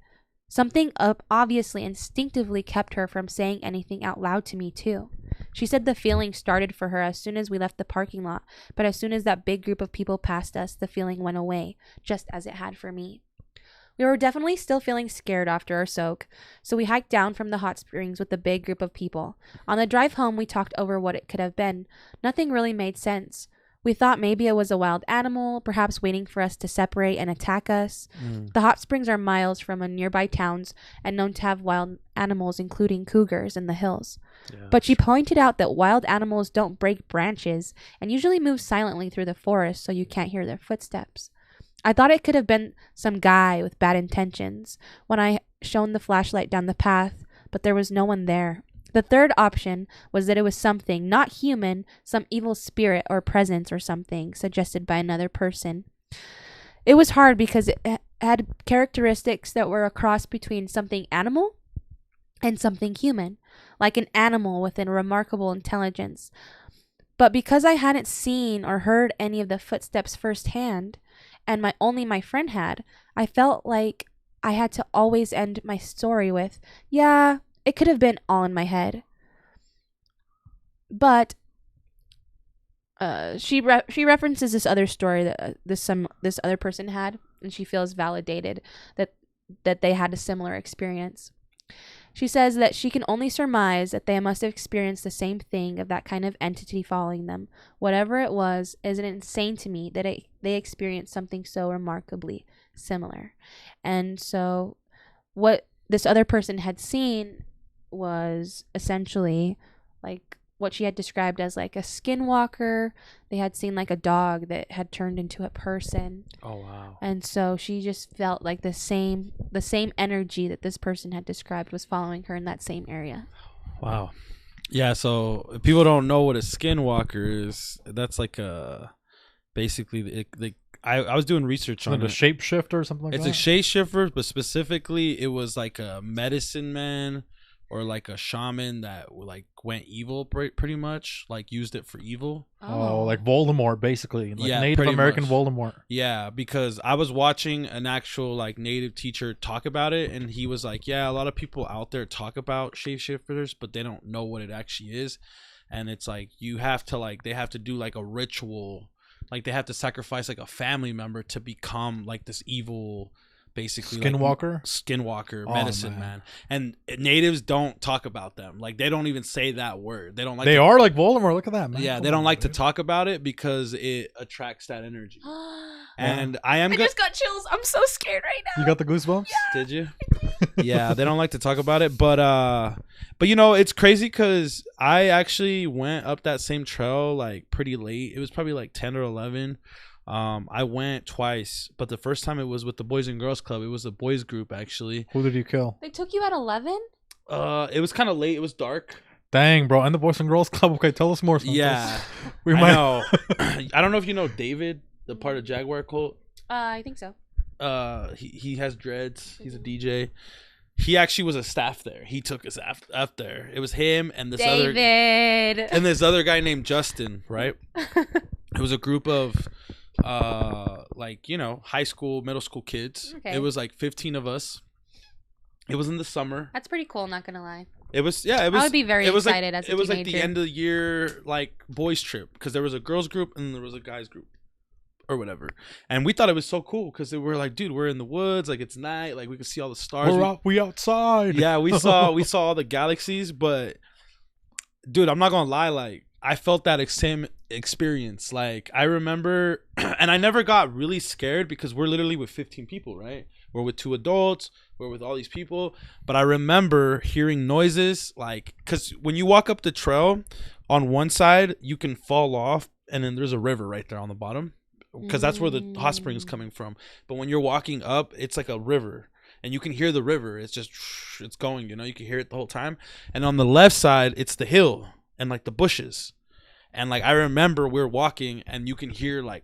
Something obviously instinctively kept her from saying anything out loud to me, too. She said the feeling started for her as soon as we left the parking lot, but as soon as that big group of people passed us, the feeling went away, just as it had for me. We were definitely still feeling scared after our soak, so we hiked down from the hot springs with the big group of people. On the drive home, we talked over what it could have been. Nothing really made sense. We thought maybe it was a wild animal, perhaps waiting for us to separate and attack us. The hot springs are miles from a nearby towns and known to have wild animals, including cougars, in the hills. Yeah. But she pointed out that wild animals don't break branches and usually move silently through the forest so you can't hear their footsteps. I thought it could have been some guy with bad intentions when I shone the flashlight down the path, but there was no one there. The third option was that it was something not human, some evil spirit or presence or something suggested by another person. It was hard because it had characteristics that were a cross between something animal and something human, like an animal with a remarkable intelligence. But because I hadn't seen or heard any of the footsteps firsthand, and only my friend had, I felt like I had to always end my story with, yeah, it could have been all in my head. But she references this other story that this other person had, and she feels validated that they had a similar experience. She says that she can only surmise that they must have experienced the same thing of that kind of entity following them. Whatever it was, isn't insane to me that they experienced something so remarkably similar. And so what this other person had seen was essentially like what she had described as like a skinwalker. They had seen like a dog that had turned into a person. Oh wow. And so she just felt like the same energy that this person had described was following her in that same area. Wow. Yeah, so if people don't know what a skinwalker is, that's like basically I was doing research on it. It's a shapeshifter or something like that? It's a shapeshifter, but specifically it was like a medicine man or like a shaman that like went evil pretty much, like used it for evil. Oh, like Voldemort basically. Like Native American Voldemort. Yeah, because I was watching an actual like native teacher talk about it, and he was like, yeah, a lot of people out there talk about shapeshifters, but they don't know what it actually is. And it's like they have to do like a ritual. Like they have to sacrifice like a family member to become like this evil, basically skinwalker medicine man. And natives don't talk about them. Like they don't even say that word. They don't like. They are like Voldemort. Look at that, man. Yeah, they don't like to talk about it because it attracts that energy. And I just got chills. I'm so scared right now. You got the goosebumps? Yeah. Did you? Yeah, they don't like to talk about it, but you know, it's crazy because I actually went up that same trail like pretty late. It was probably like 10 or 11. I went twice, but the first time it was with the Boys and Girls Club. It was a boys group actually. Who did you kill? They took you at 11? It was kind of late. It was dark. Dang, bro. And the Boys and Girls Club. Okay, tell us more. Yeah, I know. I don't know if you know David, the part of Jaguar Cult. I think so. He has dreads. He's a DJ. He actually was a staff there. He took us up there. It was him and this other guy named Justin, right? It was a group of like, you know, high school, middle school kids. Okay. It was like 15 of us. It was in the summer. That's pretty cool, not gonna lie. It was, yeah, it was. I would be very excited like, as a teenager. It was like the end of the year, like, boys trip, because there was a girls group and there was a guys group or whatever. And we thought it was so cool because we were like, dude, we're in the woods, like, it's night, like, we can see all the stars. We outside. Yeah, we saw all the galaxies, but dude, I'm not gonna lie, like, I felt that same experience. Like, I remember, and I never got really scared because we're literally with 15 people, right? We're with 2 adults, we're with all these people. But I remember hearing noises, like, because when you walk up the trail, on one side, you can fall off, and then there's a river right there on the bottom, because that's where the hot spring is coming from. But when you're walking up, it's like a river. And you can hear the river. It's just, it's going, you know, you can hear it the whole time. And on the left side, it's the hill and like the bushes. And like, I remember we're walking and you can hear like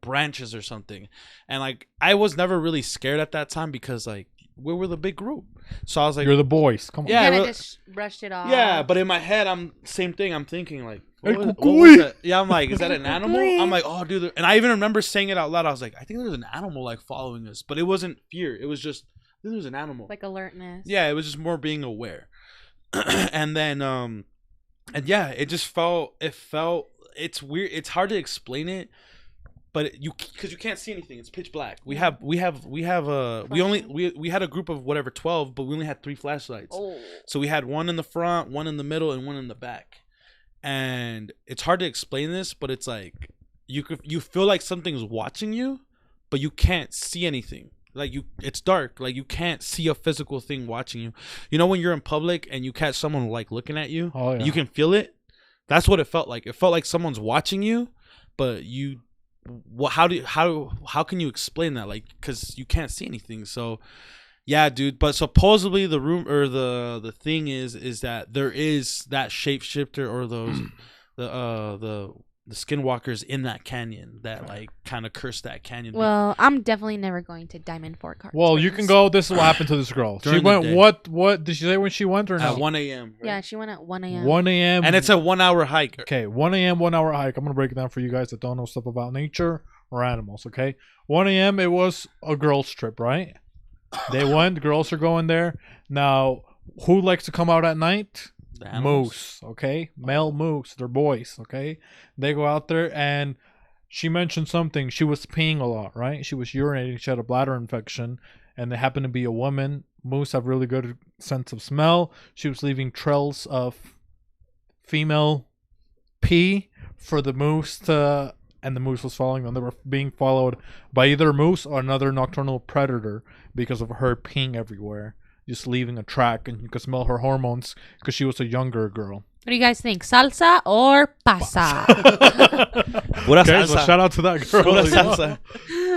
branches or something. And like, I was never really scared at that time because like, we were the big group. So I was like, you're the boys. Come on. Yeah. You just brushed it off. Yeah. But in my head, same thing. I'm thinking like, what was that? Yeah, I'm like, is that an animal? I'm like, oh, dude. And I even remember saying it out loud. I was like, I think there's an animal like following us, but it wasn't fear. It was just, I think there's an animal. Like alertness. Yeah, it was just more being aware. And then, and yeah, it felt, it's weird. It's hard to explain it, but because you can't see anything. It's pitch black. We had a group of whatever, 12, but we only had 3 flashlights. Oh. So we had one in the front, one in the middle, and one in the back. And it's hard to explain this, but it's like you feel like something's watching you, but you can't see anything. Like it's dark. Like you can't see a physical thing watching you. You know when you're in public and you catch someone like looking at you, oh, yeah. You can feel it. That's what it felt like. It felt like someone's watching you, but how can you explain that? Like, because you can't see anything. So. Yeah, dude. But supposedly the room or the thing is that there is that shapeshifter or those the skinwalkers in that canyon that like kind of cursed that canyon. Well, I'm definitely never going to Diamond Fork Heart. Well, you can go. This is what happened to this girl. She went. What did she say when she went or not? At 1 a.m. Right? Yeah, she went at 1 a.m. 1 a.m. And it's a 1 hour hike. Okay, 1 a.m. 1 hour hike. I'm gonna break it down for you guys that don't know stuff about nature or animals. Okay, 1 a.m. It was a girls' trip, right? They went. The girls are going there. Now, who likes to come out at night? Moose. Okay, male moose. They're boys. Okay, they go out there, and she mentioned something. She was peeing a lot, right? She was urinating. She had a bladder infection, and they happened to be a woman. Moose have really good sense of smell. She was leaving trails of female pee for the moose to. And the moose was following them. They were being followed by either a moose or another nocturnal predator because of her peeing everywhere, just leaving a track, and you could smell her hormones because she was a younger girl. What do you guys think? Salsa or pasa? What else? Okay, so shout out to that girl. Salsa.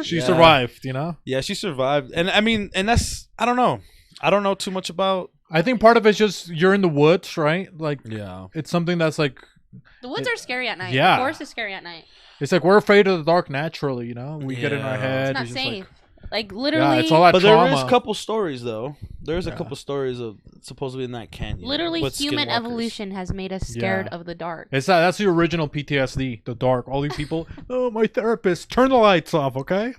She survived, you know? Yeah, she survived. And I mean, and that's, I don't know. I don't know too much about. I think part of it's just you're in the woods, right? Like, yeah, it's something that's like. The woods are scary at night. Yeah. The forest is scary at night. It's like we're afraid of the dark naturally, you know? We get in our head. It's not safe. Like literally. Yeah, it's all that trauma. There is a couple stories, though. There's a couple stories of supposedly in that canyon. Literally, human evolution has made us scared of the dark. That's the original PTSD, the dark. All these people, oh, my therapist, turn the lights off, okay?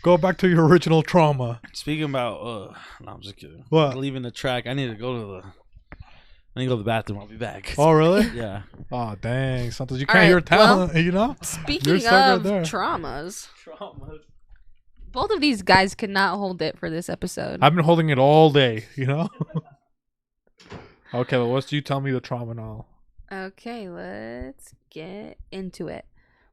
Go back to your original trauma. Speaking about, no, I'm just kidding. What? Leaving the track, I need to go to the bathroom. I'll be back. Oh, really? Yeah. Oh, dang. Sometimes you can't hear talent, you know? Speaking of traumas. Both of these guys could not hold it for this episode. I've been holding it all day, you know? Okay, well, let's you tell me the trauma now. Okay, let's get into it.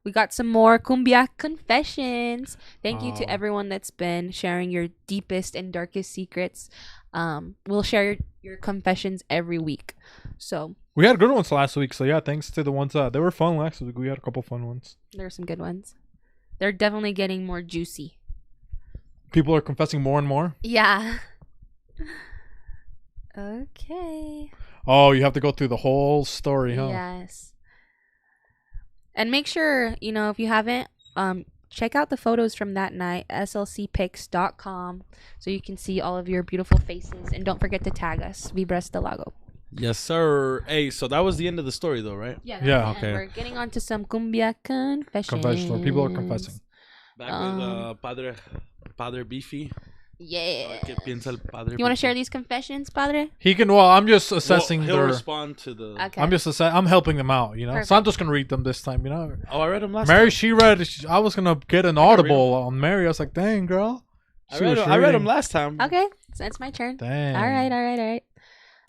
We got some more Cumbia confessions. Thank you to everyone that's been sharing your deepest and darkest secrets. We'll share your confessions every week. So we had good ones last week. So yeah, thanks to the ones they were fun last week. We had a couple fun ones. There were some good ones. They're definitely getting more juicy. People are confessing more and more. Yeah. Okay. Oh, you have to go through the whole story, huh? Yes. And make sure, if you haven't, check out the photos from that night, slcpics.com, so you can see all of your beautiful faces. And don't forget to tag us, Vibras Del Lago. Yes, sir. Hey, so that was the end of the story, though, right? Yeah. Okay. We're getting on to some cumbia confessions. Confession. People are confessing. Back with Padre Beefy. Yeah. ¿Qué piensa el Padre You want to Beefy? share these confessions, Padre? He can. Well, I'm just assessing He'll their. respond to the. Okay. I'm helping them out. You know. Perfect. Santo's gonna read them this time. You know. Oh, I read them last Mary, time. she read. I was gonna get an audible on Mary. I was like, dang, girl. I read them last time. Okay, so it's my turn. Dang. All right.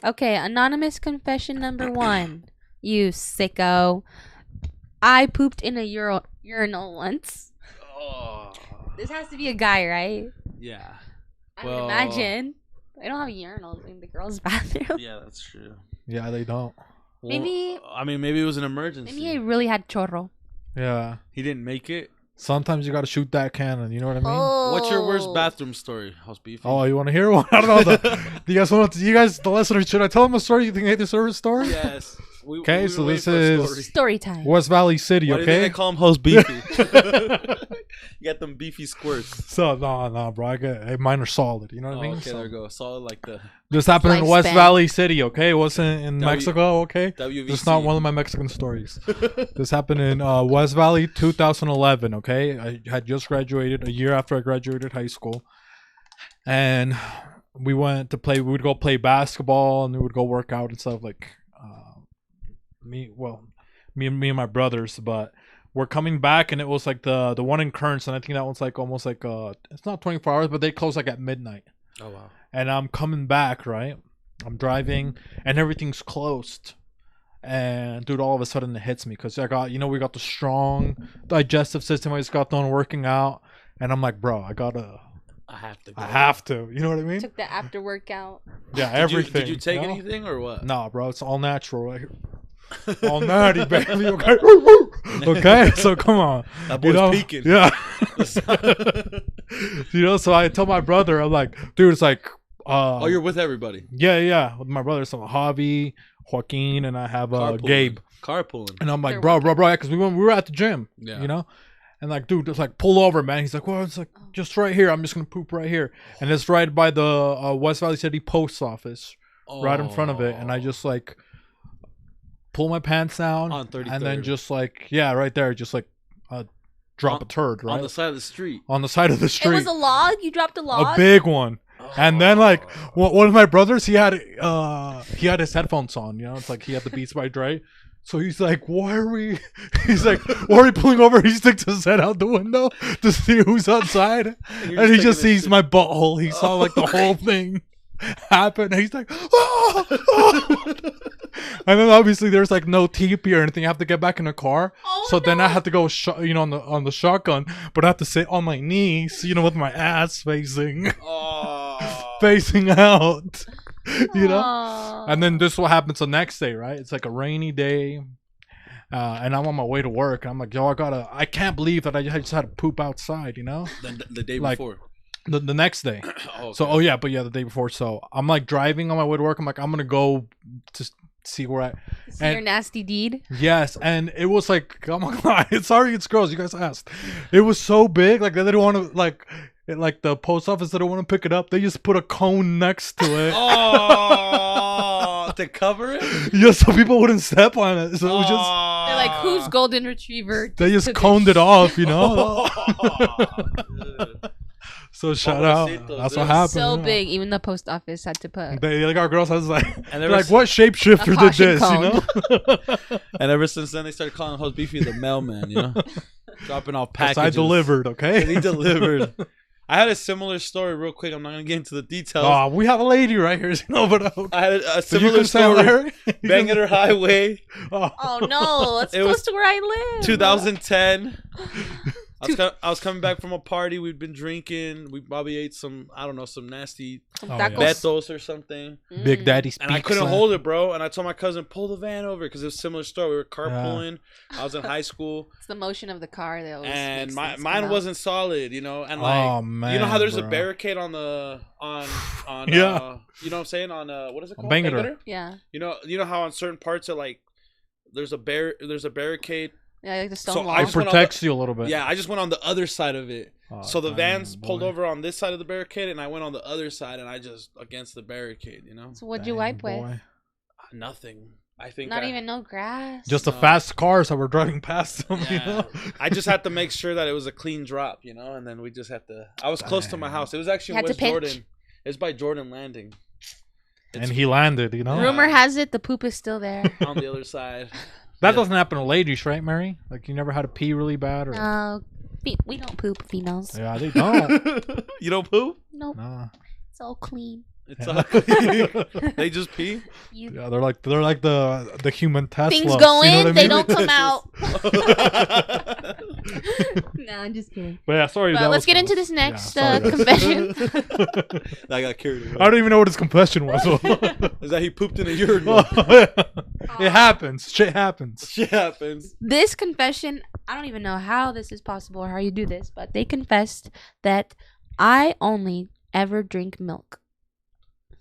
Okay, anonymous confession number 1. You sicko. I pooped in a urinal once. Oh. This has to be a guy, right? Yeah. I would imagine. I don't have urinals in the girls' bathroom. Yeah, that's true. Yeah, they don't. Maybe. Well, I mean, maybe it was an emergency. Maybe I really had chorro. Yeah. He didn't make it. Sometimes you gotta shoot that cannon. You know what I mean? Oh. What's your worst bathroom story, House Beefy? Oh, you want to hear one? I don't know. Do you guys want to? You guys, the listeners, should I tell them a story? You think they deserve a story? Yes. Okay, so this is Story time. West Valley City. Why do you think Okay. they call him House Beefy? You got them beefy squirts. So no, bro. Mine are solid. You know what I mean? Okay, So, there we go. Solid like the this happened in West Lifespan. Valley City. Okay, it wasn't in Mexico. Okay, WVC. this is not one of my Mexican stories. This happened in West Valley, 2011. Okay, I had just graduated a year after I graduated high school, and we went to play. We would go play basketball, and we would go work out and stuff. Like me and my brothers, but we're coming back, and it was like the one in Kearns, and I think that one's like almost like it's not 24 hours, but they close like at midnight. Oh wow. And I'm coming back, right? I'm driving, and everything's closed. And dude, all of a sudden it hits me because we got the strong digestive system. I just got done working out, and I'm like, bro, I have to. You know what I mean? Took the after workout. Yeah, everything. Did you take anything or what? No, bro, it's all natural right here. All natty, baby. Okay. Okay, so come on. That boy's peeking. Yeah. So I tell my brother, I'm like, dude, it's like oh, you're with everybody. Yeah. With my brother, so Javi, Joaquin, and I have Gabe. Carpooling. And I'm like, bro, because we were at the gym. Yeah. You know? And like, dude, it's like pull over, man. He's like, well, it's like just right here. I'm just gonna poop right here. And it's right by the West Valley City post office. Right in front of it. And I just like pull my pants down on 33rd. and then just like right there, just like drop a turd right on the side of the street. On the side of the street. It was a log. You dropped a log. A big one. And then like one of my brothers, he had his headphones on. You know, it's like he had the Beats by Dre. So he's like, why are we pulling over? He sticks his head out the window to see who's outside, and he just sees my butthole. He saw like the whole thing happen, and he's like, oh. And then obviously there's like no TP or anything. I have to get back in the car. Then I have to go, on the shotgun, but I have to sit on my knees, with my ass facing out. And then this is what happens the next day, right? It's like a rainy day, and I'm on my way to work, and I'm like, yo, I can't believe that I just had to poop outside, the day before. The next day. Okay. So the day before. So I'm like driving on my way to work. I'm like, I'm gonna go to see where see your nasty deed. Yes, and it was like, oh my god, it's gross. You guys asked. It was so big, like they didn't want to like the post office. They don't want to pick it up. They just put a cone next to it. To cover it. Yeah, so people wouldn't step on it. So it was just. They're like, whose golden retriever? They just coned it off, So shout out. That's what happened. So big, even the post office had to put. They like our girls. I was like, and like, what shapeshifter did this? Cone. And ever since then, they started calling Host Beefy the mailman. Dropping off packages. I delivered. Okay, he delivered. I had a similar story, real quick. I'm not gonna get into the details. Oh, we have a lady right here. But I had a similar story. Bangor Highway. Oh no, it's close to where I live. 2010. I was coming back from a party. We'd been drinking. We probably ate some nasty Betos or something. Big Daddy's And I couldn't hold it, bro. And I told my cousin, pull the van over, because it was a similar story. We were carpooling. Yeah. I was in high school. It's the motion of the car that always and mine wasn't solid, and like, man, you know how there's a barricade on yeah. You know what I'm saying, on what is it called? Bangor. Yeah. You know how on certain parts of like there's a barricade. Yeah, like the stone wall. It protects you a little bit. Yeah, I just went on the other side of it. So the vans pulled over on this side of the barricade, and I went on the other side, and I just against the barricade, So what'd you wipe with? Nothing. I think not even no grass. Just the fast cars that were driving past them. Yeah. You know? I just had to make sure that it was a clean drop, you know, and then we just have to. I was close to my house. It was actually in West Jordan. It's by Jordan Landing. And he landed, you know. Rumor has it the poop is still there on the other side. That doesn't happen to ladies, right, Mary? Like you never had to pee really bad, or no, we don't poop, females. Yeah, they don't. You don't poop? Nope. Nah. It's all clean. It's all clean. They just pee. Yeah, they're like the human Tesla. Things go in, I mean? they don't come out. No, I'm just kidding. But yeah, sorry. But let's get into this next confession. I got carried away. I don't even know what his confession was. Is that he pooped in a urinal? It happens. Shit happens. Shit happens. This confession, I don't even know how this is possible or how you do this, but they confessed that I only ever drink milk.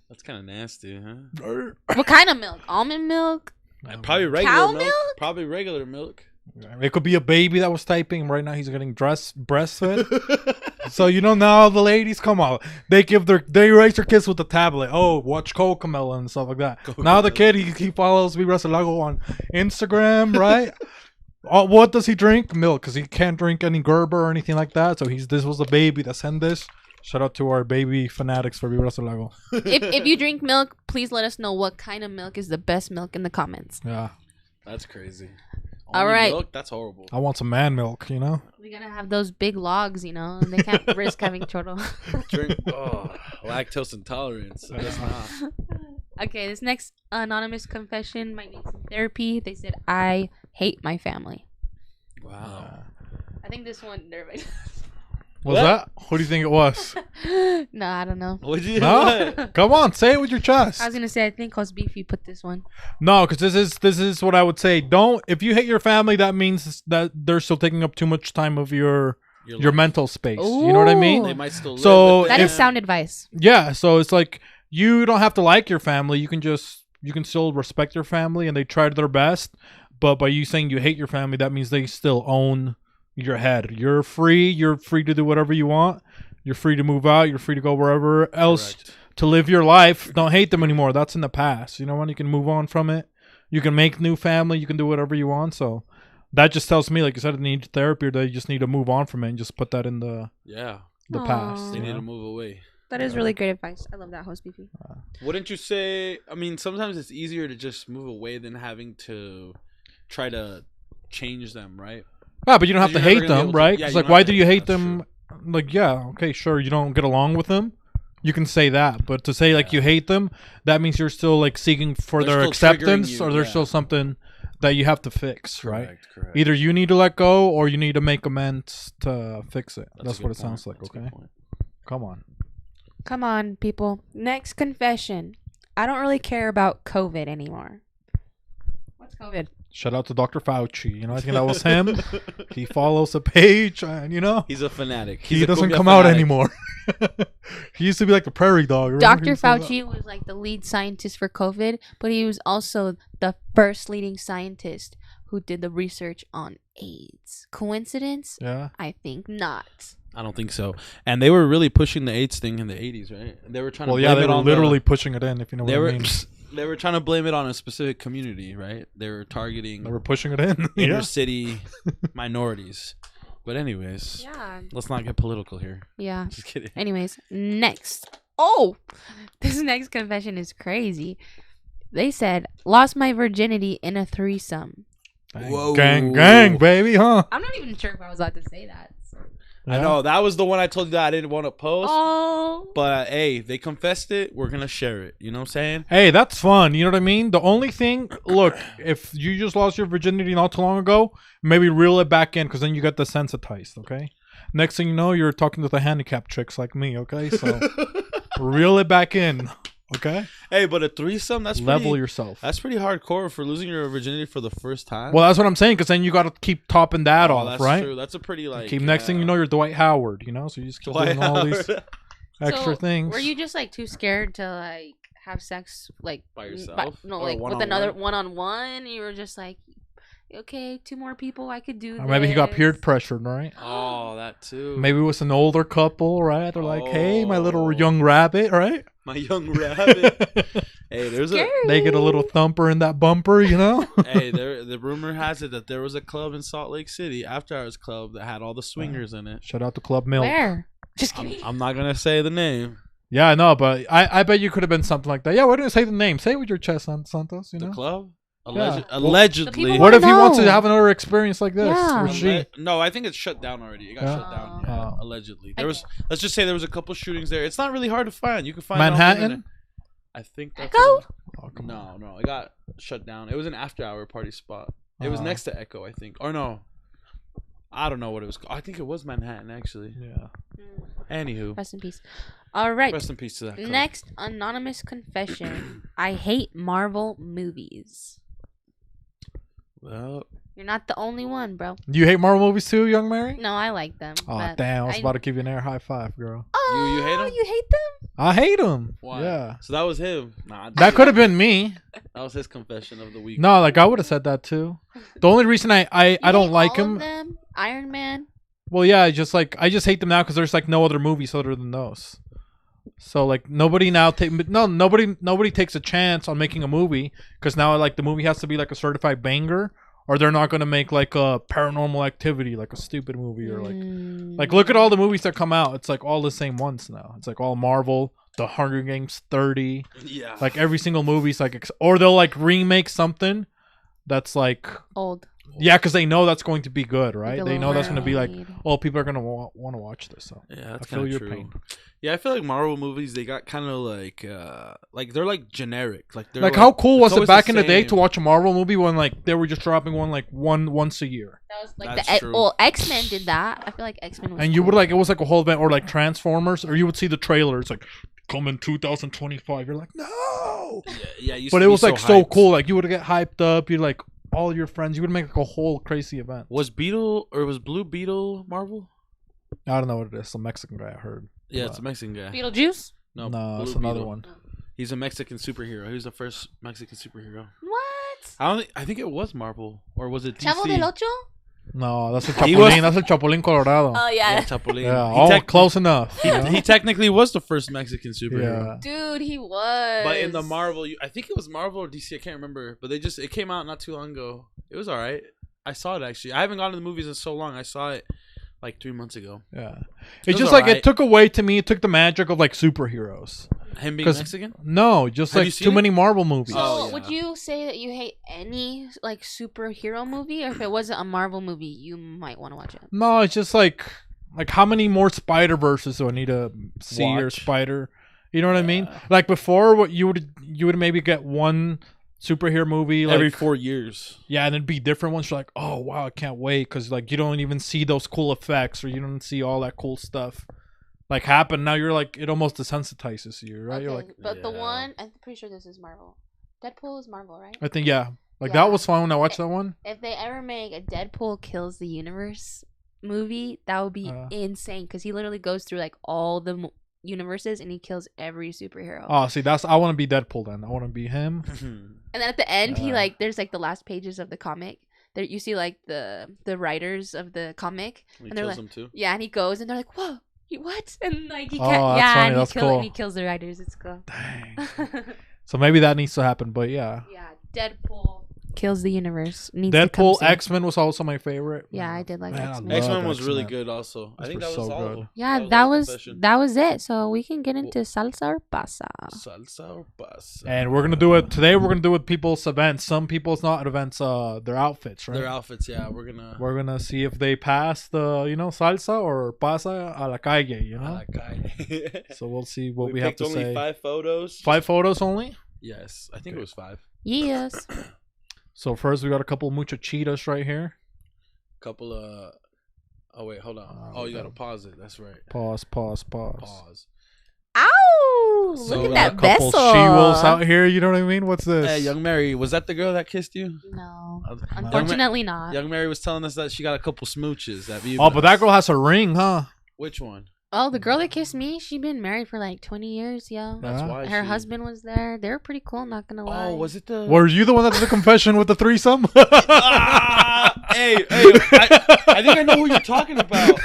That's kind of nasty, huh? What kind of milk? Almond milk? Probably regular Cow milk. milk? Probably regular milk. It could be a baby that was typing. Right now, he's getting breastfed. So now the ladies come out. They raise their kids with the tablet. Oh, watch Cocomelon and stuff like that. Now the kid he follows Vibras Del Lago on Instagram, right? What does he drink? Milk, because he can't drink any Gerber or anything like that. So this was the baby that sent this. Shout out to our baby fanatics for Vibras Del Lago. If you drink milk, please let us know what kind of milk is the best milk in the comments. Yeah. That's crazy. All right. Milk? That's horrible. I want some man milk, We gotta have those big logs, and they can't risk having chortle. Drink lactose intolerance. That's not. Okay, this next anonymous confession might need some therapy. They said, I hate my family. Wow. I think this one, everybody. Was that? Who do you think it was? No, I don't know. What'd you No? Come on, say it with your chest. I was gonna say, I think Beefy put this one. No, because this is what I would say. If you hate your family, that means that they're still taking up too much time of your mental space. Ooh. You know what I mean? They might still live. So that is sound advice. Yeah, so it's like you don't have to like your family. You can still respect your family, and they tried their best. But by you saying you hate your family, that means they still own your head. You're free to do whatever you want. You're free to move out. You're free to go wherever else to live your life. Don't hate them anymore. That's in the past. You know when you can move on from it. You can make new family. You can do whatever you want. So that just tells me, like you said, they need therapy, or they just need to move on from it and just put that in the past. They need to move away. That is really great advice. I love that, host Beefy. Wouldn't you say? I mean, sometimes it's easier to just move away than having to try to change them, right? Yeah, but you don't have to hate them, right? Yeah, it's like, why do you hate them? Like, yeah, okay, sure, you don't get along with them. You can say that, but to say like you hate them, that means you're still like seeking for their acceptance, or there's still something that you have to fix, right? Correct. Either you need to let go, or you need to make amends to fix it. That's what it sounds like. Okay, come on, people. Next confession. I don't really care about COVID anymore. What's COVID? Shout out to Dr. Fauci. I think that was him. He follows a page, and he's a fanatic. He doesn't come out anymore. He used to be like the prairie dog. Dr. Fauci was like the lead scientist for COVID, but he was also the first leading scientist who did the research on AIDS. Coincidence? Yeah. I think not. I don't think so. And they were really pushing the AIDS thing in the 80s, right? They were trying to blame they it were on literally pushing it in, if you know what I mean. They were trying to blame it on a specific community, right? They were targeting. They were pushing it in. Inner city minorities. But anyways, let's not get political here. Yeah. Just kidding. Anyways, next. Oh, this next confession is crazy. They said, lost my virginity in a threesome. Whoa. Gang, baby, huh? I'm not even sure if I was allowed to say that. So. I know that was the one I told you that I didn't want to post. Oh. But hey, they confessed it. We're gonna share it. You know what I'm saying? Hey, that's fun. You know what I mean? The only thing, look, if you just lost your virginity not too long ago, maybe reel it back in, because then you get desensitized. Okay. Next thing you know, you're talking to the handicapped chicks like me. Okay, so reel it back in. Okay. Hey, but a threesome, that's level yourself. That's pretty hardcore for losing your virginity for the first time. Well, that's what I'm saying, because then you got to keep topping that off, that's right? True. That's a pretty Next thing you know, you're Dwight Howard. So you just keep doing all these extra things. Were you just like too scared to like have sex like by yourself? with another one-on-one? You were just like, okay, 2 more people, I could do. Or maybe he got peer pressured, right? Oh, that too. Maybe it was an older couple, right? They're like, hey, my little young rabbit, right? My young rabbit. Hey, they get a little thumper in that bumper, you know. Hey, the rumor has it that there was a club in Salt Lake City, After Hours Club, that had all the swingers in it. Shout out to Club Milk. Where? Just kidding. I'm not gonna say the name. Yeah, I know, but I bet you could have been something like that. Yeah, why didn't you say the name? Say it with your chest, Santos. You know. The club. Yeah. Allegedly. What if he wants to have another experience like this? Yeah. Or she? No, I think it's shut down already. It got shut down. Yeah, allegedly. Let's just say there was a couple shootings there. It's not really hard to find. You can find Manhattan. I think that's Echo? No, it got shut down. It was an after-hour party spot. It was next to Echo, I think. Or no, I don't know what it was called. I think it was Manhattan, actually. Yeah. Anywho. Rest in peace. All right. Rest in peace to that club. Next anonymous confession. I hate Marvel movies. Well, you're not the only one, bro. You hate Marvel movies too, young Mary? No, I like them. Oh, damn. I was about to give you an air high five, girl. Oh, you hate them? You hate them? I hate them. Why? Yeah. So that was him. Nah, that could have been me. That was his confession of the week. No, like I would have said that too. The only reason I don't like all him. Of them? Iron Man. Well, yeah, I just hate them now because there's like no other movies other than those. So like nobody takes a chance on making a movie because now like the movie has to be like a certified banger, or they're not gonna make like a Paranormal Activity, like a stupid movie, or like look at all the movies that come out. It's like all the same ones now. It's like all Marvel, The Hunger Games 30. Yeah. Like every single movie's like, or they'll like remake something that's like old. Yeah, because they know that's going to be good, right? They know that's going to be like, oh, people are going to want to watch this. So yeah, that's I feel your true. pain. Yeah, I feel like Marvel movies, they got kind of like they're like generic. Like they're how cool was it back in the day same. to watch a Marvel movie when like they were just dropping one once a year? That was like that's true. Well, X-Men did that. I feel like X-Men was and you would like, it was like a whole event, or like Transformers, or you would see the trailer. It's like, come in 2025. You're like, no. Yeah. But it was like so cool. Like you would get hyped up. You'd like all your friends. You would make like a whole crazy event. Was Blue Beetle Marvel? I don't know what it is. Some Mexican guy I heard. Yeah, it's a Mexican guy. Beetlejuice? No, it's another one. He's a Mexican superhero. He was the first Mexican superhero. What? I think it was Marvel, or was it DC? Chavo del Ocho? No, that's a Chapulín. That's a Chapulín Colorado. Oh yeah. Chapulín. Yeah, close enough. He technically was the first Mexican superhero. Dude, he was. But in the Marvel, I think it was Marvel or DC. I can't remember. But it came out not too long ago. It was all right. I saw it actually. I haven't gone to the movies in so long. I saw it like 3 months ago. Yeah. It's just like it took away to me. It took the magic of like superheroes. Him being Mexican? No, just like too many Marvel movies. So would you say that you hate any like superhero movie, or if it wasn't a Marvel movie, you might want to watch it? No, it's just like how many more Spider-Verses do I need to see or Spider? You know what I mean? Like before, what you would maybe get one superhero movie like every 4 years. Yeah, and it'd be different ones. You're like, oh wow, I can't wait, because like you don't even see those cool effects, or you don't see all that cool stuff like happen. Now you're like, it almost desensitizes you, right? Okay, you're like, but the one, I'm pretty sure this is Marvel. Deadpool is Marvel, right? I think that was fun when I watched that one. If they ever make a Deadpool kills the universe movie, that would be insane, because he literally goes through like all the universes and he kills every superhero. Oh, see, I want to be Deadpool then. I want to be him. And then at the end, he like, there's like the last pages of the comic. There you see like the writers of the comic, and they're like, them too. Yeah, and he goes and they're like, whoa. What? And like he can't, funny. And he kills the writers. It's cool. Dang. So maybe that needs to happen, but yeah. Yeah, Deadpool kills the universe. Deadpool, X-Men was also my favorite. Yeah, I did like X-Men. X-Men was really good also. I think that was all good. Yeah, that was it. So we can get into salsa or pasa. Salsa or pasa. And we're gonna do it today. We're gonna do it people's events. Some people's not events. Their outfits, right? Their outfits. Yeah, we're gonna see if they pass the salsa or pasa a la calle. A la calle. So we'll see what we have to say. Only 5 photos. 5 photos only. Yes, I think it was 5. Yes. So first we got a couple muchachitas right here. Couple of. Oh wait, hold on. You gotta pause it. That's right. Pause. Ow! So look at that couple vessel. She-wolves out here. You know what I mean? What's this? Hey, young Mary, was that the girl that kissed you? No, unfortunately not. Young Mary was telling us that she got a couple smooches at Vibras. Oh, but that girl has a ring, huh? Which one? Oh, the girl that kissed me, she been married for like 20 years, yo. That's why her husband was there. They were pretty cool, not gonna lie. Oh, was it the... Were you the one that did the confession with the threesome? Hey, I think I know who you're talking about.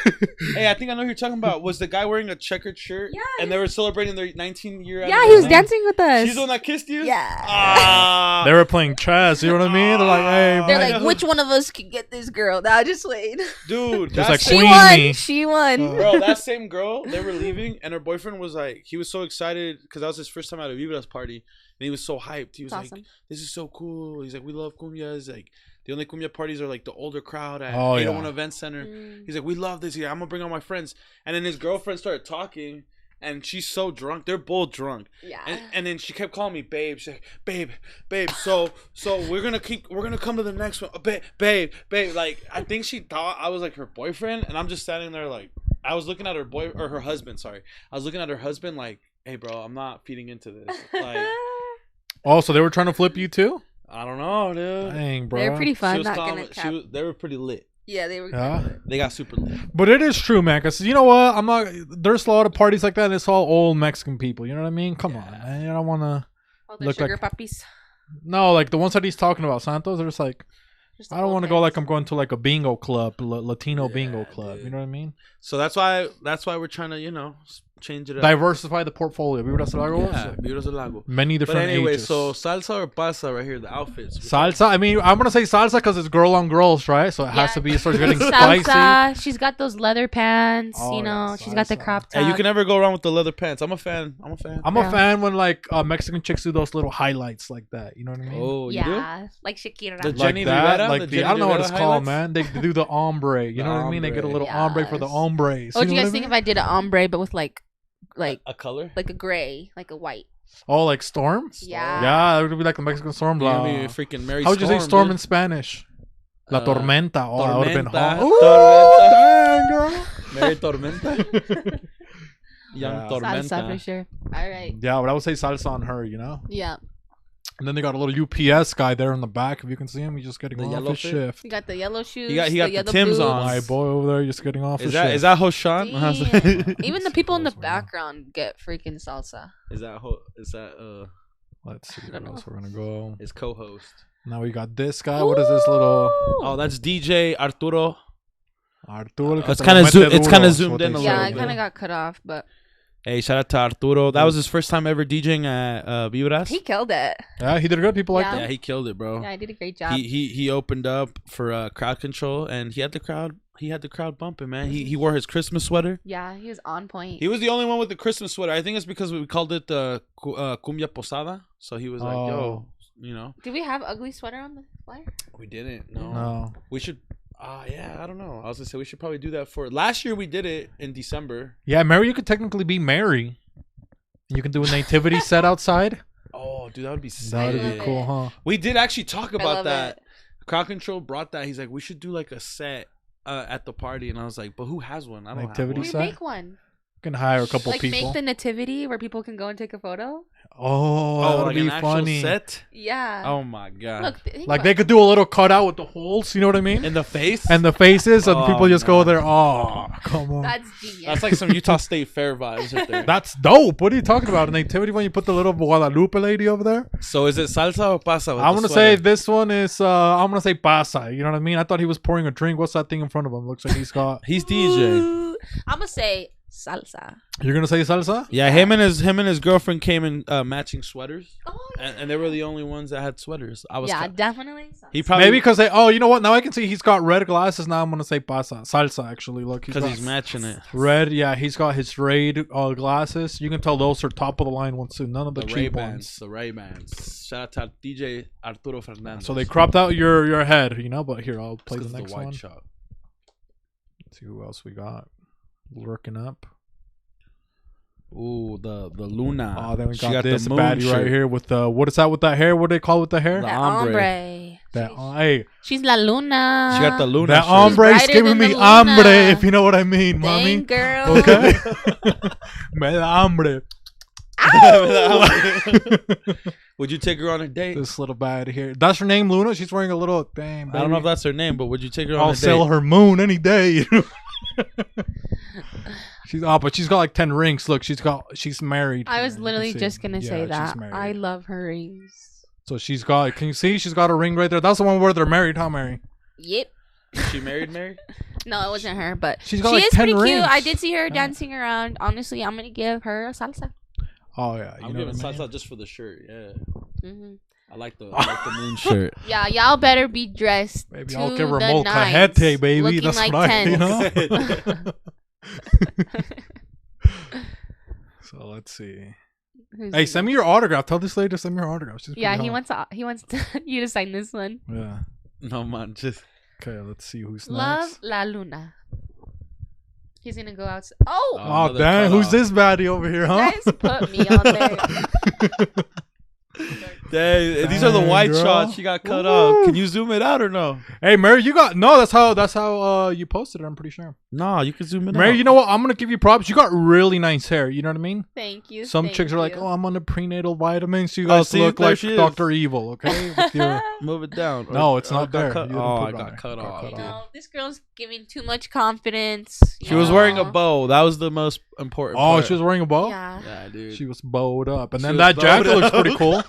Hey, I think I know who you're talking about. Was the guy wearing a checkered shirt? Yeah. And they were celebrating their 19-year anniversary? Yeah, he was dancing with us. She's the one that kissed you? Yeah. They were playing chess. You know what I mean? They're like, hey, they're like, which one of us can get this girl? Nah, just wait. Dude, that's like she won. She won. Bro, that same girl, they were leaving, and her boyfriend was like, he was so excited because that was his first time at a Vibras party, and he was so hyped. He was like, this is so cool. He's like, we love Cumbia. He's like, the only Cumbia parties are like the older crowd at 801 Event Center. He's like, we love this. He's like, I'm going to bring all my friends. And then his girlfriend started talking, and she's so drunk. They're both drunk. Yeah. And then she kept calling me babe. She's like, babe. So we're gonna come to the next one. Babe. Like, I think she thought I was like her boyfriend, and I'm just standing there like, I was looking at her husband. Sorry, I was looking at her husband like, hey bro, I'm not feeding into this. Like, oh, so they were trying to flip you too? I don't know, dude. Dang, bro. They're pretty fun. They were pretty lit. Yeah, they were. They got super lit. But it is true, man. Because you know what? There's a lot of parties like that. And it's all old Mexican people. You know what I mean? Come on, man. You don't want to look sugar like puppies. No, like the ones that he's talking about, Santos. They're just like, I don't want to go like I'm going to like a bingo club, Latino bingo club. Dude. You know what I mean? So that's why we're trying to change it up. Diversify the portfolio. Vibras Del Lago. Yeah, Vibras Del Lago. Many different ages. So salsa or pasa right here, the outfits. Salsa. I mean, I'm gonna say salsa because it's girl on girls, right? So it has to be. It starts getting spicy. She's got those leather pants. She's got the crop top. Hey, you can never go wrong with the leather pants. I'm a fan. I'm a fan when like Mexican chicks do those little highlights like that. You know what I mean? Oh, you do? Like Shakira. The Jenny Rivera. Like I don't know what it's called, man. They do the ombre. You know what I mean? They get a little ombre for the ombres. What do you guys think if I did an ombre but with like a color, like a gray, like a white? Oh, like Storm? Yeah, it would be like the Mexican Storm. Yeah, freaking Mary. How would you say Storm in Spanish? La Tormenta. Oh, that would have been hot. Dang, girl. Mary Tormenta. Young Tormenta. Salsa for sure. All right. Yeah, but I would say salsa on her, Yeah. And then they got a little UPS guy there in the back. If you can see him, he's just getting off his shift. He got the yellow shoes. He got the Timbs on. My boy over there just getting off his shift. Is that Hoshan? Even the people in the background get freaking salsa. Let's see where else we're gonna go. His co-host. Now we got this guy. What is this little? Oh, that's DJ Arturo. It's kind of zoomed in a little bit. Yeah, I kind of got cut off, but. Hey, shout out to Arturo. That was his first time ever DJing at Vibras. He killed it. Yeah, he did good. People liked it. Yeah, he killed it, bro. Yeah, he did a great job. He opened up for crowd control, and he had the crowd bumping, man. He wore his Christmas sweater. Yeah, he was on point. He was the only one with the Christmas sweater. I think it's because we called it the Cumbia Posada. So he was like, yo, Did we have ugly sweater on the flyer? We didn't. No. We should. Yeah, I don't know. I was gonna say we should probably do that for last year. We did it in December. Yeah, Mary, you could technically be Mary. You can do a nativity set outside. Oh, dude, that would be sick. That would be cool, huh? We did actually talk about that. Crowd control brought that. He's like, we should do like a set at the party, and I was like, but who has one? I don't nativity have set. We make one. You can hire a couple people. Like make the nativity where people can go and take a photo. Oh, that would like be an funny. Actual set? Yeah. Oh my god. Look, like they could do a little cutout with the holes. You know what I mean? In the face. And the faces, and people just go there. Oh, come on. That's genius. That's like some Utah State Fair vibes right there. That's dope. What are you talking about? A nativity when you put the little Guadalupe lady over there? So is it salsa or pasa? I'm gonna say this one is. I'm gonna say pasa. You know what I mean? I thought he was pouring a drink. What's that thing in front of him? Looks like he's got. He's DJ. I'm gonna say salsa. You're gonna say salsa? Yeah, him and his girlfriend came in matching sweaters. Oh, yeah. And they were the only ones that had sweaters. Definitely. He probably maybe because they. Oh, you know what? Now I can see he's got red glasses. Now I'm gonna say salsa. Actually, look, because he's matching it. Red, yeah. He's got his Raid glasses. You can tell those are top of the line ones too. None of the cheap ones. The Ray-Bans. Shout out to DJ Arturo Fernandez. So they cropped out your head, But here, I'll play the next one. Shot. Let's see who else we got. Lurking up. Ooh, the Luna. Oh, then we got this baddie right here with the what is that with that hair? What do they call it with the hair? The ombre. Hey, she's La Luna. She got the Luna. That ombre's giving me hambre, if you know what I mean, mommy. Girl. Okay. Me da hambre. Would you take her on a date? This little baddie here. That's her name, Luna. She's wearing a little thing. I don't know if that's her name, but would you take her on a date? I'll sell her moon any day. But she's got like 10 rings. Look, she's married. I was literally just gonna say that. I love her rings. So she's got. Can you see? She's got a ring right there. That's the one where they're married, huh, Mary? Yep. Is she married? No, it wasn't her, but She's got she like is 10 pretty rings. cute. I did see her dancing around. Honestly, I'm gonna give her a salsa. Oh yeah, I'm giving salsa just for the shirt. Yeah. Mm-hmm. I like the moon shirt. Yeah, y'all better be dressed. Baby, to I'll give her the molcajete, baby. looking That's like what I, you 10s. know. So let's see. Who's Hey, send me your autograph. Tell this lady to send me her autograph. She's Yeah, pretty hot. he wants you to sign this one. Yeah. No man, just Okay, let's see who's Love next. La Luna. He's gonna go out. Oh another damn! Who's cutoff. this baddie over here, huh? Guys, put me on there. Dang, these are the white girl. shots. She got cut Woo. off. Can you zoom it out or no? Hey, Mary, you got no. That's how you posted it. I'm pretty sure. No, you can zoom it out. Mary, you know what? I'm gonna give you props. You got really nice hair. You know what I mean? Thank you. Some thank chicks are like, you. "Oh, I'm on the prenatal vitamins." So you Oh, guys see, look there like she is. Dr. Evil. Okay. With your... Move it down. No, it's not got there. cut- You didn't Oh, put I it on got there. cut Got off. cut You off. know, this girl's giving too much confidence. She was wearing a know? bow. That was the most important. Oh, part. she was wearing a bow. Yeah. Yeah, dude. She was bowed up, and She then was that jacket bowed looks up. pretty cool.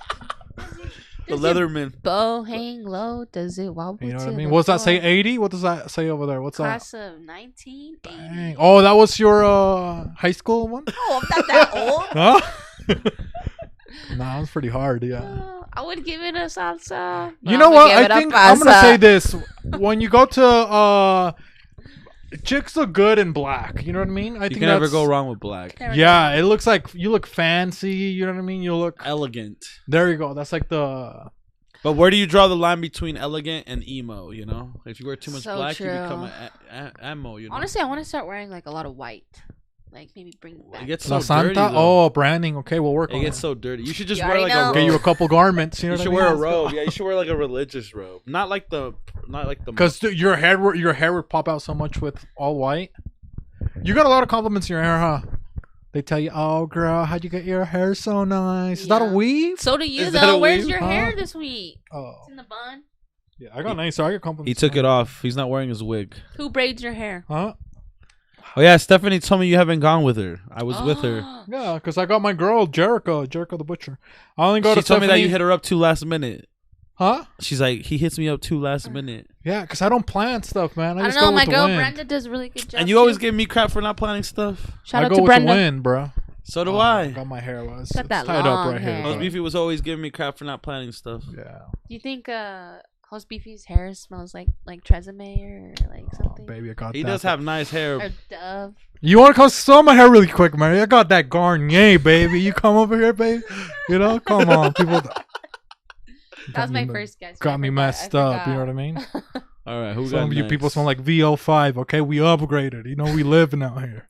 The Does your Leatherman. bow hang low? Does it wobble? You know what to I mean? the What's that say? floor? 80? What does that say over there? What's that? Class of 1980. Dang. Oh, that was your high school one? Oh, I'm not that old. Huh? Nah, that was pretty hard. Yeah. I would give it a salsa. You No, know I'ma what? give it I a think I'm gonna pasa. say this: when you go to chicks look good in black. You know what I mean? I You think can never that's- go wrong with black. Never Yeah, it looks like you look fancy. You know what I mean? You look. Elegant. There you go. That's like the. But where do you draw the line between elegant and emo? You know, if you wear too much So black, true. you become emo. You know, Honestly, I want to start wearing like a lot of white. Like maybe bring it back. it gets La so Santa. dirty. Though. Oh, branding. Okay, we'll work It on gets it. so dirty. You should just You wear already like a know. robe. Get you a couple garments. You know You what should I wear a mean? robe. Yeah, you should wear like a religious robe, not like the. Because your hair would pop out so much with all white. You got a lot of compliments in your hair, huh? They tell you, "Oh, girl, how'd you get your hair so nice? Is that a Yeah. weave?" So do you Is that though? a Where's weave? your Huh? hair this week? Oh, It's in the bun. yeah, I got nice. So I got compliments. He took it off. He's not wearing his wig. Who braids your hair? Huh? Oh yeah, Stephanie told me you haven't gone with her. I was with her. Yeah, because I got my girl Jericho the butcher. I only go She to told me that Stephanie- you hit her up too last minute. Huh? She's like, he hits me up too last minute. Yeah, because I don't plan stuff, man. I I just don't know. go My with the girl wind. Brenda does a really good job. And you always too. give me crap for not planning stuff. Shout I out go to with Brenda. the wind, bro. So do Oh, I. Got my hair was Got that tied up long right hair. here. Hose but- Beefy was always giving me crap for not planning stuff. Yeah. Do you think House Beefy's hair smells like Tresemme or like Oh, something? baby, I got He that. does have nice hair. Or Dove? You want to come sew my hair really quick, Mary? I got that Garnier, baby. You come over here, baby. You know, come on, people. That was my first guess. Got me messed up. You know what I mean? All right, who got Some of you next? people smell like VO5. Okay, we upgraded. You know, we living out here.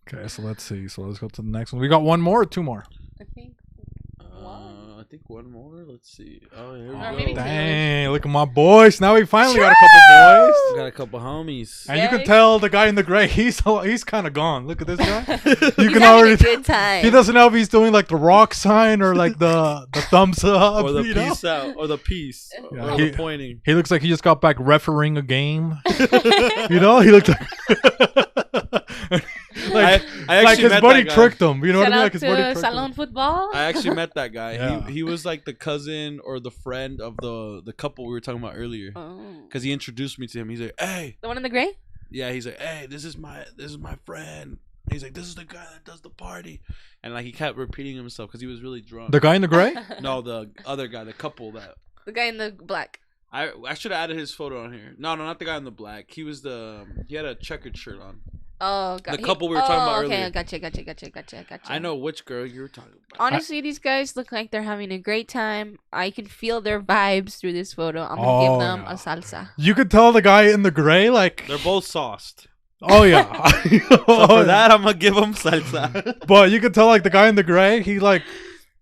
Okay, so let's see. So let's go to the next one. We got one more or two more? I think. I think one more. Let's see. Oh, here we Or go. maybe two. Dang, look at my boys. Now we finally got a couple boys. We got a couple homies. And you can Yay. tell the guy in the gray, he's kind of gone. Look at this guy. You He's can having already a good time. He doesn't know if he's doing like the rock sign or like the thumbs up. Or the you know? peace out. Or the peace. Yeah, Or the pointing. He looks like he just got back refereeing a game. You know, he looked like I actually like his met buddy that guy. tricked him. You know Shout what I mean? out Like his buddy to tricked him. Salon Football. I actually met that guy. Yeah. He was like the cousin or the friend of the couple we were talking about earlier. Oh. Because he introduced me to him. He's like, hey. The one in the gray? Yeah, he's like, hey, this is my friend. He's like, this is the guy that does the party. And like he kept repeating himself because he was really drunk. The guy in the gray? No, the other guy, the couple that The guy in the black. I should have added his photo on here. No, not the guy in the black. He had a checkered shirt on. Oh, God. The couple we were talking about okay, earlier. Gotcha. I know which girl you were talking about. Honestly, these guys look like they're having a great time. I can feel their vibes through this photo. I'm gonna give them yeah. a salsa. You could tell the guy in the gray, like, They're both sauced. oh yeah. So for that, I'm gonna give him salsa. But you could tell, like, the guy in the gray, he like,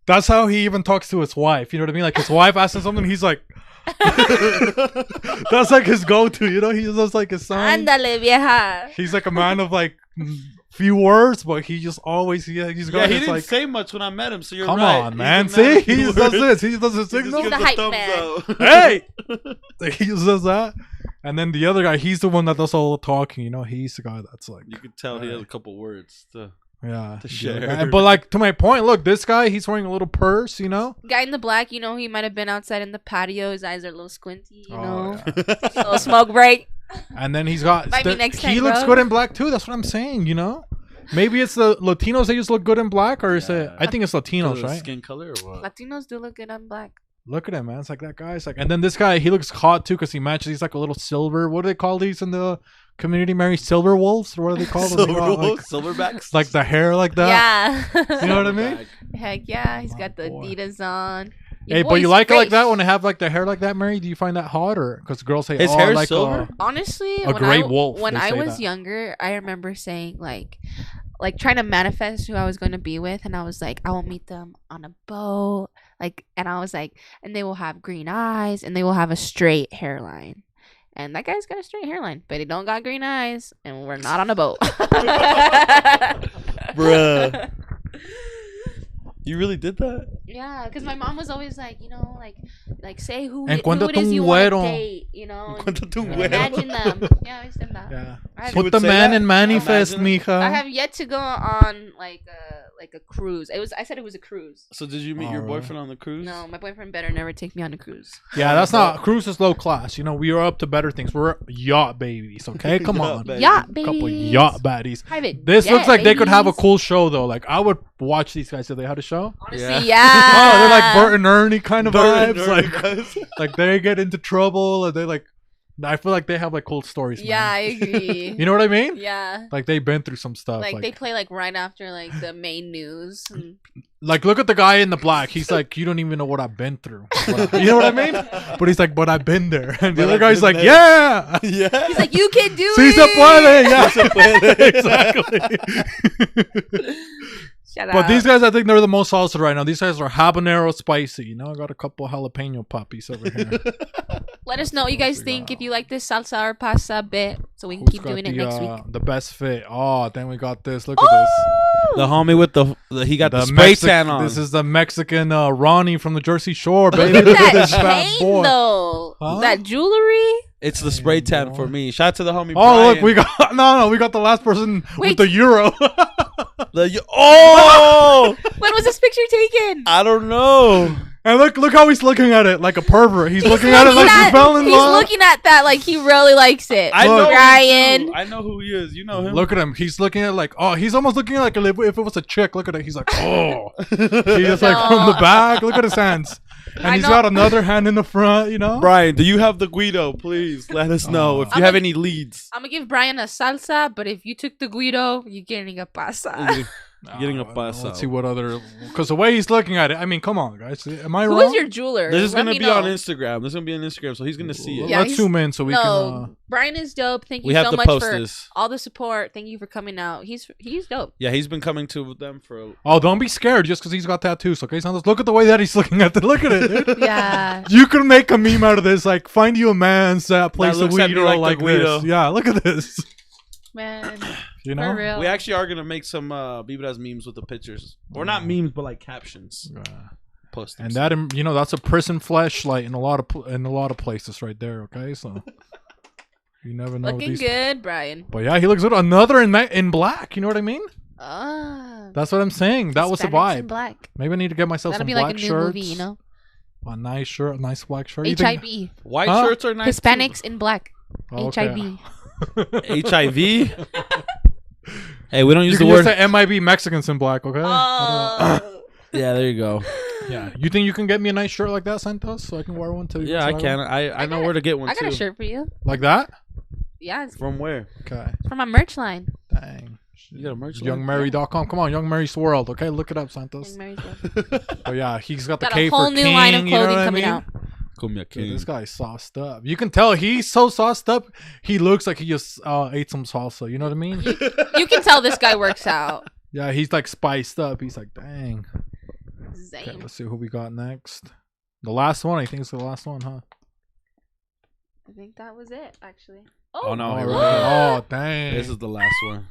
that's how he even talks to his wife. You know what I mean? Like his wife asks him something, he's like, that's like his go-to. You know, he just does like his sign. Ándale, vieja. He's like a man of like few words, but he just always he's got Yeah, he his didn't like. say much when I met him, so you're Come right. on, He's man. a See, of he few just does words. this. He does a He just signal. gives the hype thumbs man. up. Hey, he just does that. And then the other guy, he's the one that does all the talking. You know, he's the guy that's like. You could tell he has a couple words. Yeah. To share. But like to my point, look, this guy, he's wearing a little purse, you know? Guy in the black, you know, he might have been outside in the patio. His eyes are a little squinty, you know. Yeah. Little smoke break. And then he's got Invite me next time, he looks bro. good in black too. That's what I'm saying, you know? Maybe it's the Latinos that just look good in black, or is it? I think it's Latinos, right? Skin color or what? Latinos do look good on black. Look at him, man. It's like that guy's like, and then this guy, he looks hot too because he matches. He's like a little silver. What do they call these in the community, Mary? Silver wolves, or what are they called? Silver wolves, silverbacks. Like the hair, like that. Yeah. You know what I mean? Heck yeah, he's got the boy. Adidas on. Hey, but you like it like that when they have like the hair like that, Mary? Do you find that hot, or because girls say his oh, hair's like silver? Honestly, a gray wolf. When they I say was that. younger, I remember saying like trying to manifest who I was going to be with, and I was like, I will meet them on a boat, like, and I was like, and they will have green eyes, and they will have a straight hairline. And that guy's got a straight hairline, but he don't got green eyes, and we're not on a boat. Bruh. You really did that? Yeah, because my mom was always like, you know, like say who En it cuanto is you tu want to güero. date, you know. En cuanto tu and güero. imagine them. Yeah, I said that. Yeah. I Put would the say man that? in manifest, Imagine. mija. I have yet to go on like a cruise. I said it was a cruise. So did you meet your Alright. boyfriend on the cruise? No, my boyfriend better never take me on a cruise. Yeah, that's not cruise is low class. You know, we are up to better things. We're yacht babies, okay? Come Yacht on. baby. Yacht babies. Couple yacht baddies. Private This jet looks like they could have a babies. cool show though. Like I would watch these guys if they had a show. Honestly, Yeah. yeah. Oh, they're like Bert and Ernie kind of Bert and vibes. Ernie Like, vibes. like they get into trouble and they like. I feel like they have like cool stories. Yeah, man. I agree. You know what I mean? Yeah. Like they've been through some stuff. Like they play like right after like the main news. And Like, look at the guy in the black. He's like, you don't even know what I've been through. You know what I mean? But he's like, but I've been there. And the But other I've guy's been like, there. yeah. Yeah. he's like, you can do Sí se it. puede. Yeah. Se puede. Exactly. Shut But up. these guys, I think they're the most salsa right now. These guys are habanero spicy. You know, I got a couple jalapeno puppies over here. Let us know what you guys think if you like this salsa or pasta bit, so we can Who's keep got doing it the, next week. the best fit. Oh, then we got this. Look at this. The homie with the he got the spray tan on. This is the Mexican Ronnie from the Jersey Shore, baby. Look Look at at that this fat chain boy. though. Huh? That jewelry. It's the spray tan for me. Shout out to the homie. Oh, Brian. look, we got we got the last person Wait. with the euro. Oh, When was this picture taken? I don't know. And look how he's looking at it like a pervert. He's looking at it like he fell in He's love. looking at that like he really likes it. I know Ryan. him too. I know who he is. You know him. Look at him. He's looking at it like, oh, he's almost looking at it like if it was a chick. Look at it. He's like, oh. He's just like from the back. Look at his hands. And I he's know. got another hand in the front, you know? Brian, do you have the Guido? Please let us know if you I'm have a- any leads. I'm gonna give Brian a salsa, but if you took the Guido, you're getting a pasta. Getting a Let's pasta. see what other... Because the way he's looking at it, I mean, come on, guys. Am I Who wrong? is your jeweler? This is Let gonna me be know. on Instagram. This is gonna be on Instagram, so he's gonna see it. Yeah, Let's he's- zoom in so we No, can... Brian is dope. Thank you We have so to much post for this. all the support. Thank you for coming out. He's dope. Yeah, he's been coming to them for. Oh, don't be scared just because he's got tattoos, okay? Santos? Look at the way that he's looking at it. Look at it, dude. Yeah. You could make a meme out of this, like find you a man that plays the looks at me Guido like like, the Guido. this. Yeah, look at this. Man, You know? for real. We actually are gonna make some Vibras memes with the pictures, or not memes, but like captions. Post them. And that, you know, that's a prison flashlight in a lot of places right there. Okay, so you never know. Looking these... good, Brian. But yeah, he looks good. Another in black. You know what I mean? Ah. That's what I'm saying. That was the Hispanics in vibe. black. Maybe I need to get myself That'll some be black like a new shirts. movie, you know. A nice shirt, a nice black shirt. You think- HIV. White Huh? shirts are nice. Hispanics in black. Oh, okay. HIV. HIV. Hey, we don't You use can the just word. say MIB Mexicans in black, okay? Yeah, there you go. Yeah. You think you can get me a nice shirt like that, Santos, so I can wear one too? Yeah, I can. I know where to get one I got too. a shirt for you. Like that? Yeah, it's From where? Okay. from my merch line. Dang. You got a merch line? YoungMary.com. Come on, Young Mary's World. Okay, look it up, Santos. But yeah, he's got the Got K a whole for new King, line of you know clothing what I coming mean? out. Cumbia Dude, King. this guy's sauced up. You can tell he's so sauced up. He looks like he just ate some salsa. You know what I mean? You can tell this guy works out. Yeah, he's like spiced up. He's like, dang. Okay, Zane. let's see who we got next. The last one. I think it's the last one, huh? I think that was it, actually. Oh no! All here we right. go. Oh, dang. This is the last one.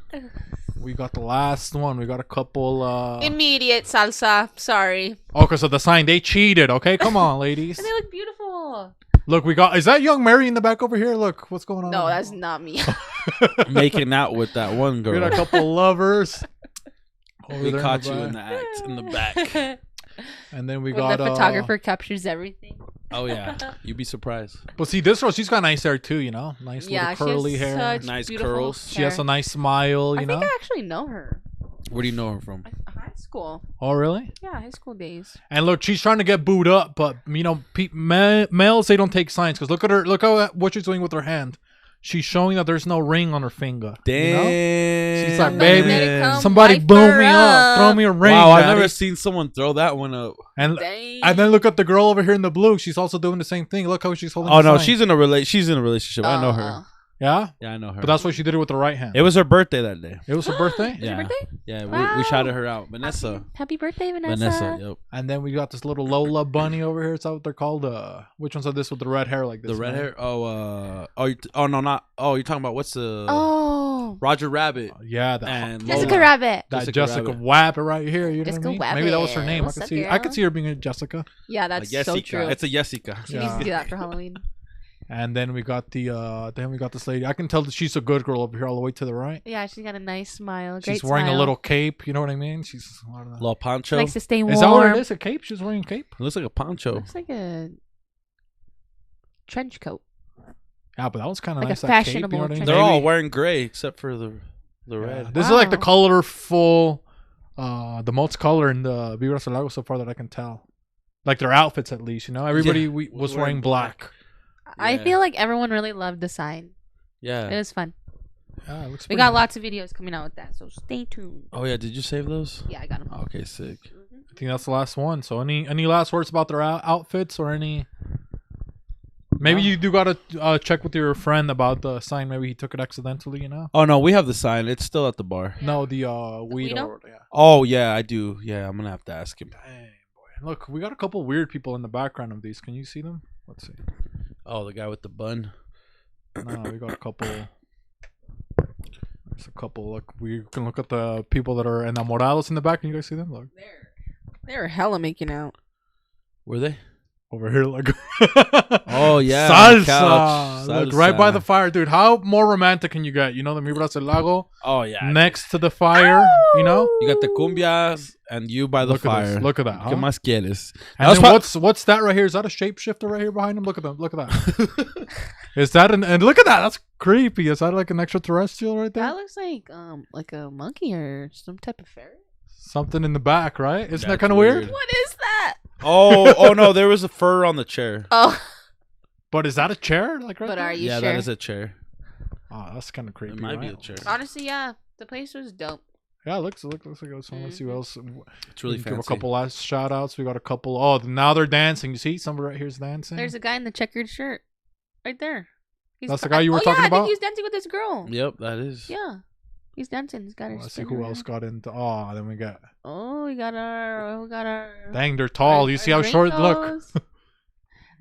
We got the last one. We got a couple. Immediate salsa. Sorry. Oh, because of the sign. They cheated. Okay, come on, ladies. And they look beautiful. Look, we got. Is that Young Mary in the back over here? Look, what's going on? No, that's not me. Making out with that one We got a girl. couple lovers. We caught you in the act in the back. And then we when got the photographer captures everything. Oh yeah, you'd be surprised. But see, this girl, she's got nice hair too. You know, nice little curly she has hair, such nice beautiful curls. She has a nice smile. You I know. think I actually know her. Where do you know her from? High school. Oh really? Yeah, high school days. And look, she's trying to get booed up, but you know, males they don't take signs because look at her. Look at what she's doing with her hand. She's showing that there's no ring on her finger. Damn. You know? She's like, Somebody baby, somebody boom me up, throw me a ring. Wow, I've daddy. never seen someone throw that one up. And then look at the girl over here in the blue. She's also doing the same thing. Look how she's holding. Oh the no, sign. she's in a relationship. I know her. Yeah. Yeah, I know her. But that's why she did it with the right hand. It was her birthday that day. It was her birthday. Yeah. Her birthday? Yeah, Wow. we shouted her out, Vanessa. Happy birthday, Vanessa. Vanessa. Yep. And then we got this little Lola bunny over here. Is that what they're called? Which one's this with the red hair like this? The red man? hair. You're talking about what's the? Oh. Roger Rabbit. Yeah, And Jessica Lola. Rabbit. That Jessica Rabbit right here. You know Jessica what I mean? Maybe that was her Rabbit. name. What's I up, could see her being a Jessica. Yeah, that's Jessica. so true. It's a Jessica. She needs to do that for Halloween. And then we got this lady. I can tell that she's a good girl over here, all the way to the right. Yeah, she's got a nice smile. Great She's wearing smile. a little cape. You know what I mean? She's I don't know. Little poncho. She likes to stay warm. Is that what it is? A cape? She's wearing a cape. It looks like a poncho. Looks like a trench coat. Yeah, but that was kind of Like a nice. That cape, you know fashionable what I mean? They're Maybe- all wearing gray except for the red. This is like the Wow. colorful, the most color in the Vibras Del Lago so far that I can tell. Like their outfits, at least. You know, everybody was wearing black. I Yeah. feel like everyone really loved the sign. Yeah. It was fun. Yeah, it looks We pretty got nice. lots of videos coming out with that, so stay tuned. Oh yeah, did you save those? Yeah, I got them. Okay, sick. I think that's the last one. So any last words about their outfits or any? Maybe you do gotta check with your friend about the sign. Maybe he took it accidentally. You know? Oh no, we have the sign. It's still at the bar. No, the weed. Guido? Or, yeah. Oh yeah, I do. Yeah, I'm gonna have to ask him. Dang, boy. Look, we got a couple weird people in the background of these. Can you see them? Let's see. Oh, the guy with the bun. No, we got a couple. There's a couple. Look, we can look at the people that are enamorados in the back. Can you guys see them? Look They're hella making out. Were they? over here, like Oh yeah, on the salsa. couch. Look, right by Salsa. the fire, dude. How more romantic can you get? You know, the Vibras Del Lago Oh yeah. next to the fire. You know, You got the cumbias and you by the look at fire. this. Look at that. ¿Qué Huh? más quieres? And then what's that right here? Is that a shapeshifter right here behind him? Look at them. Look at that. Is that and look at that? That's creepy. Is that like an extraterrestrial right there? That looks like a monkey or some type of ferret. Something in the back, right? Isn't that That's kind of weird? weird. What is that? Oh no, there was a fur on the chair. Oh, But is that a chair? Like right but there? are you Yeah, sure? that is a chair. Oh, that's kind of creepy. It might right? be a chair. Honestly, yeah, the place was dope. Yeah, it looks like it was fun. Let's see what else. It's really We fancy. give a couple last shout outs. We got a couple. Oh, now they're dancing. You see, somebody right here's dancing. There's a guy in the checkered shirt, right there. That's the guy you were talking I about? think he's dancing with this girl. Yep, that is. Yeah, he's dancing. He's got her. Let's see spinning who else around. got into. Oh, then we got. Oh, we got our. Dang, they're tall. You see how short? Look. gringos.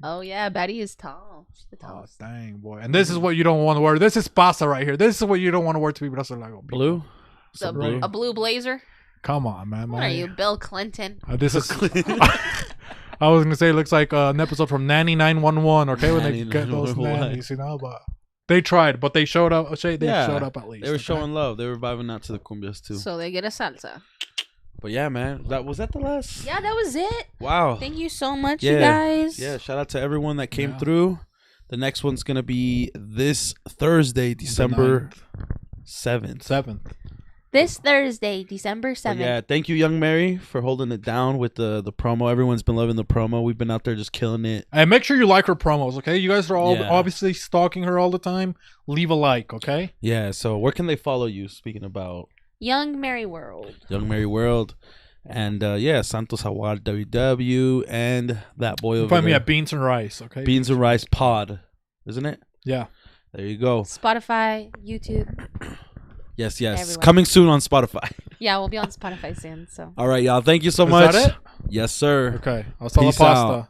Oh yeah, Betty is tall. She's the Oh, tallest. dang, boy. And this is what you don't want to wear. This is pasta right here. This is what you don't want to wear to be Vibras Del Lago. Blue. The- blue. A blue blazer. Come on, man. What are you, Bill Clinton? This is. I was gonna say it looks like an episode from Nanny 911. Okay, when they get those 911. nannies, you know, but they tried, but they showed up. They Yeah, showed up at least. They were okay? showing love. They were vibing out to the cumbias too. So they get a salsa. But yeah, man, was that the last? Yeah, that was it. Wow. Thank you so much, Yeah. you guys. Yeah, shout out to everyone that came Yeah. through. The next one's gonna be this Thursday, December 7th. 7th. This Thursday, December But 7th. yeah, thank you, Young Mary, for holding it down with the promo. Everyone's been loving the promo. We've been out there just killing it. And make sure you like her promos, okay? You guys are all Yeah. obviously stalking her all the time. Leave a like, okay? Yeah, so where can they follow you? Speaking about Young Mary World. Young Mary World. And yeah, Santos Hawad WW and that boy over Find me there. at Beans and Rice, okay? Beans and Rice Pod, isn't it? Yeah. There you go. Spotify, YouTube. Yes. Everywhere. Coming soon on Spotify. Yeah, we'll be on Spotify soon. So. All right, y'all. Thank you so Is much. that it? Yes, sir. Okay. Hasta la Peace pasta. out.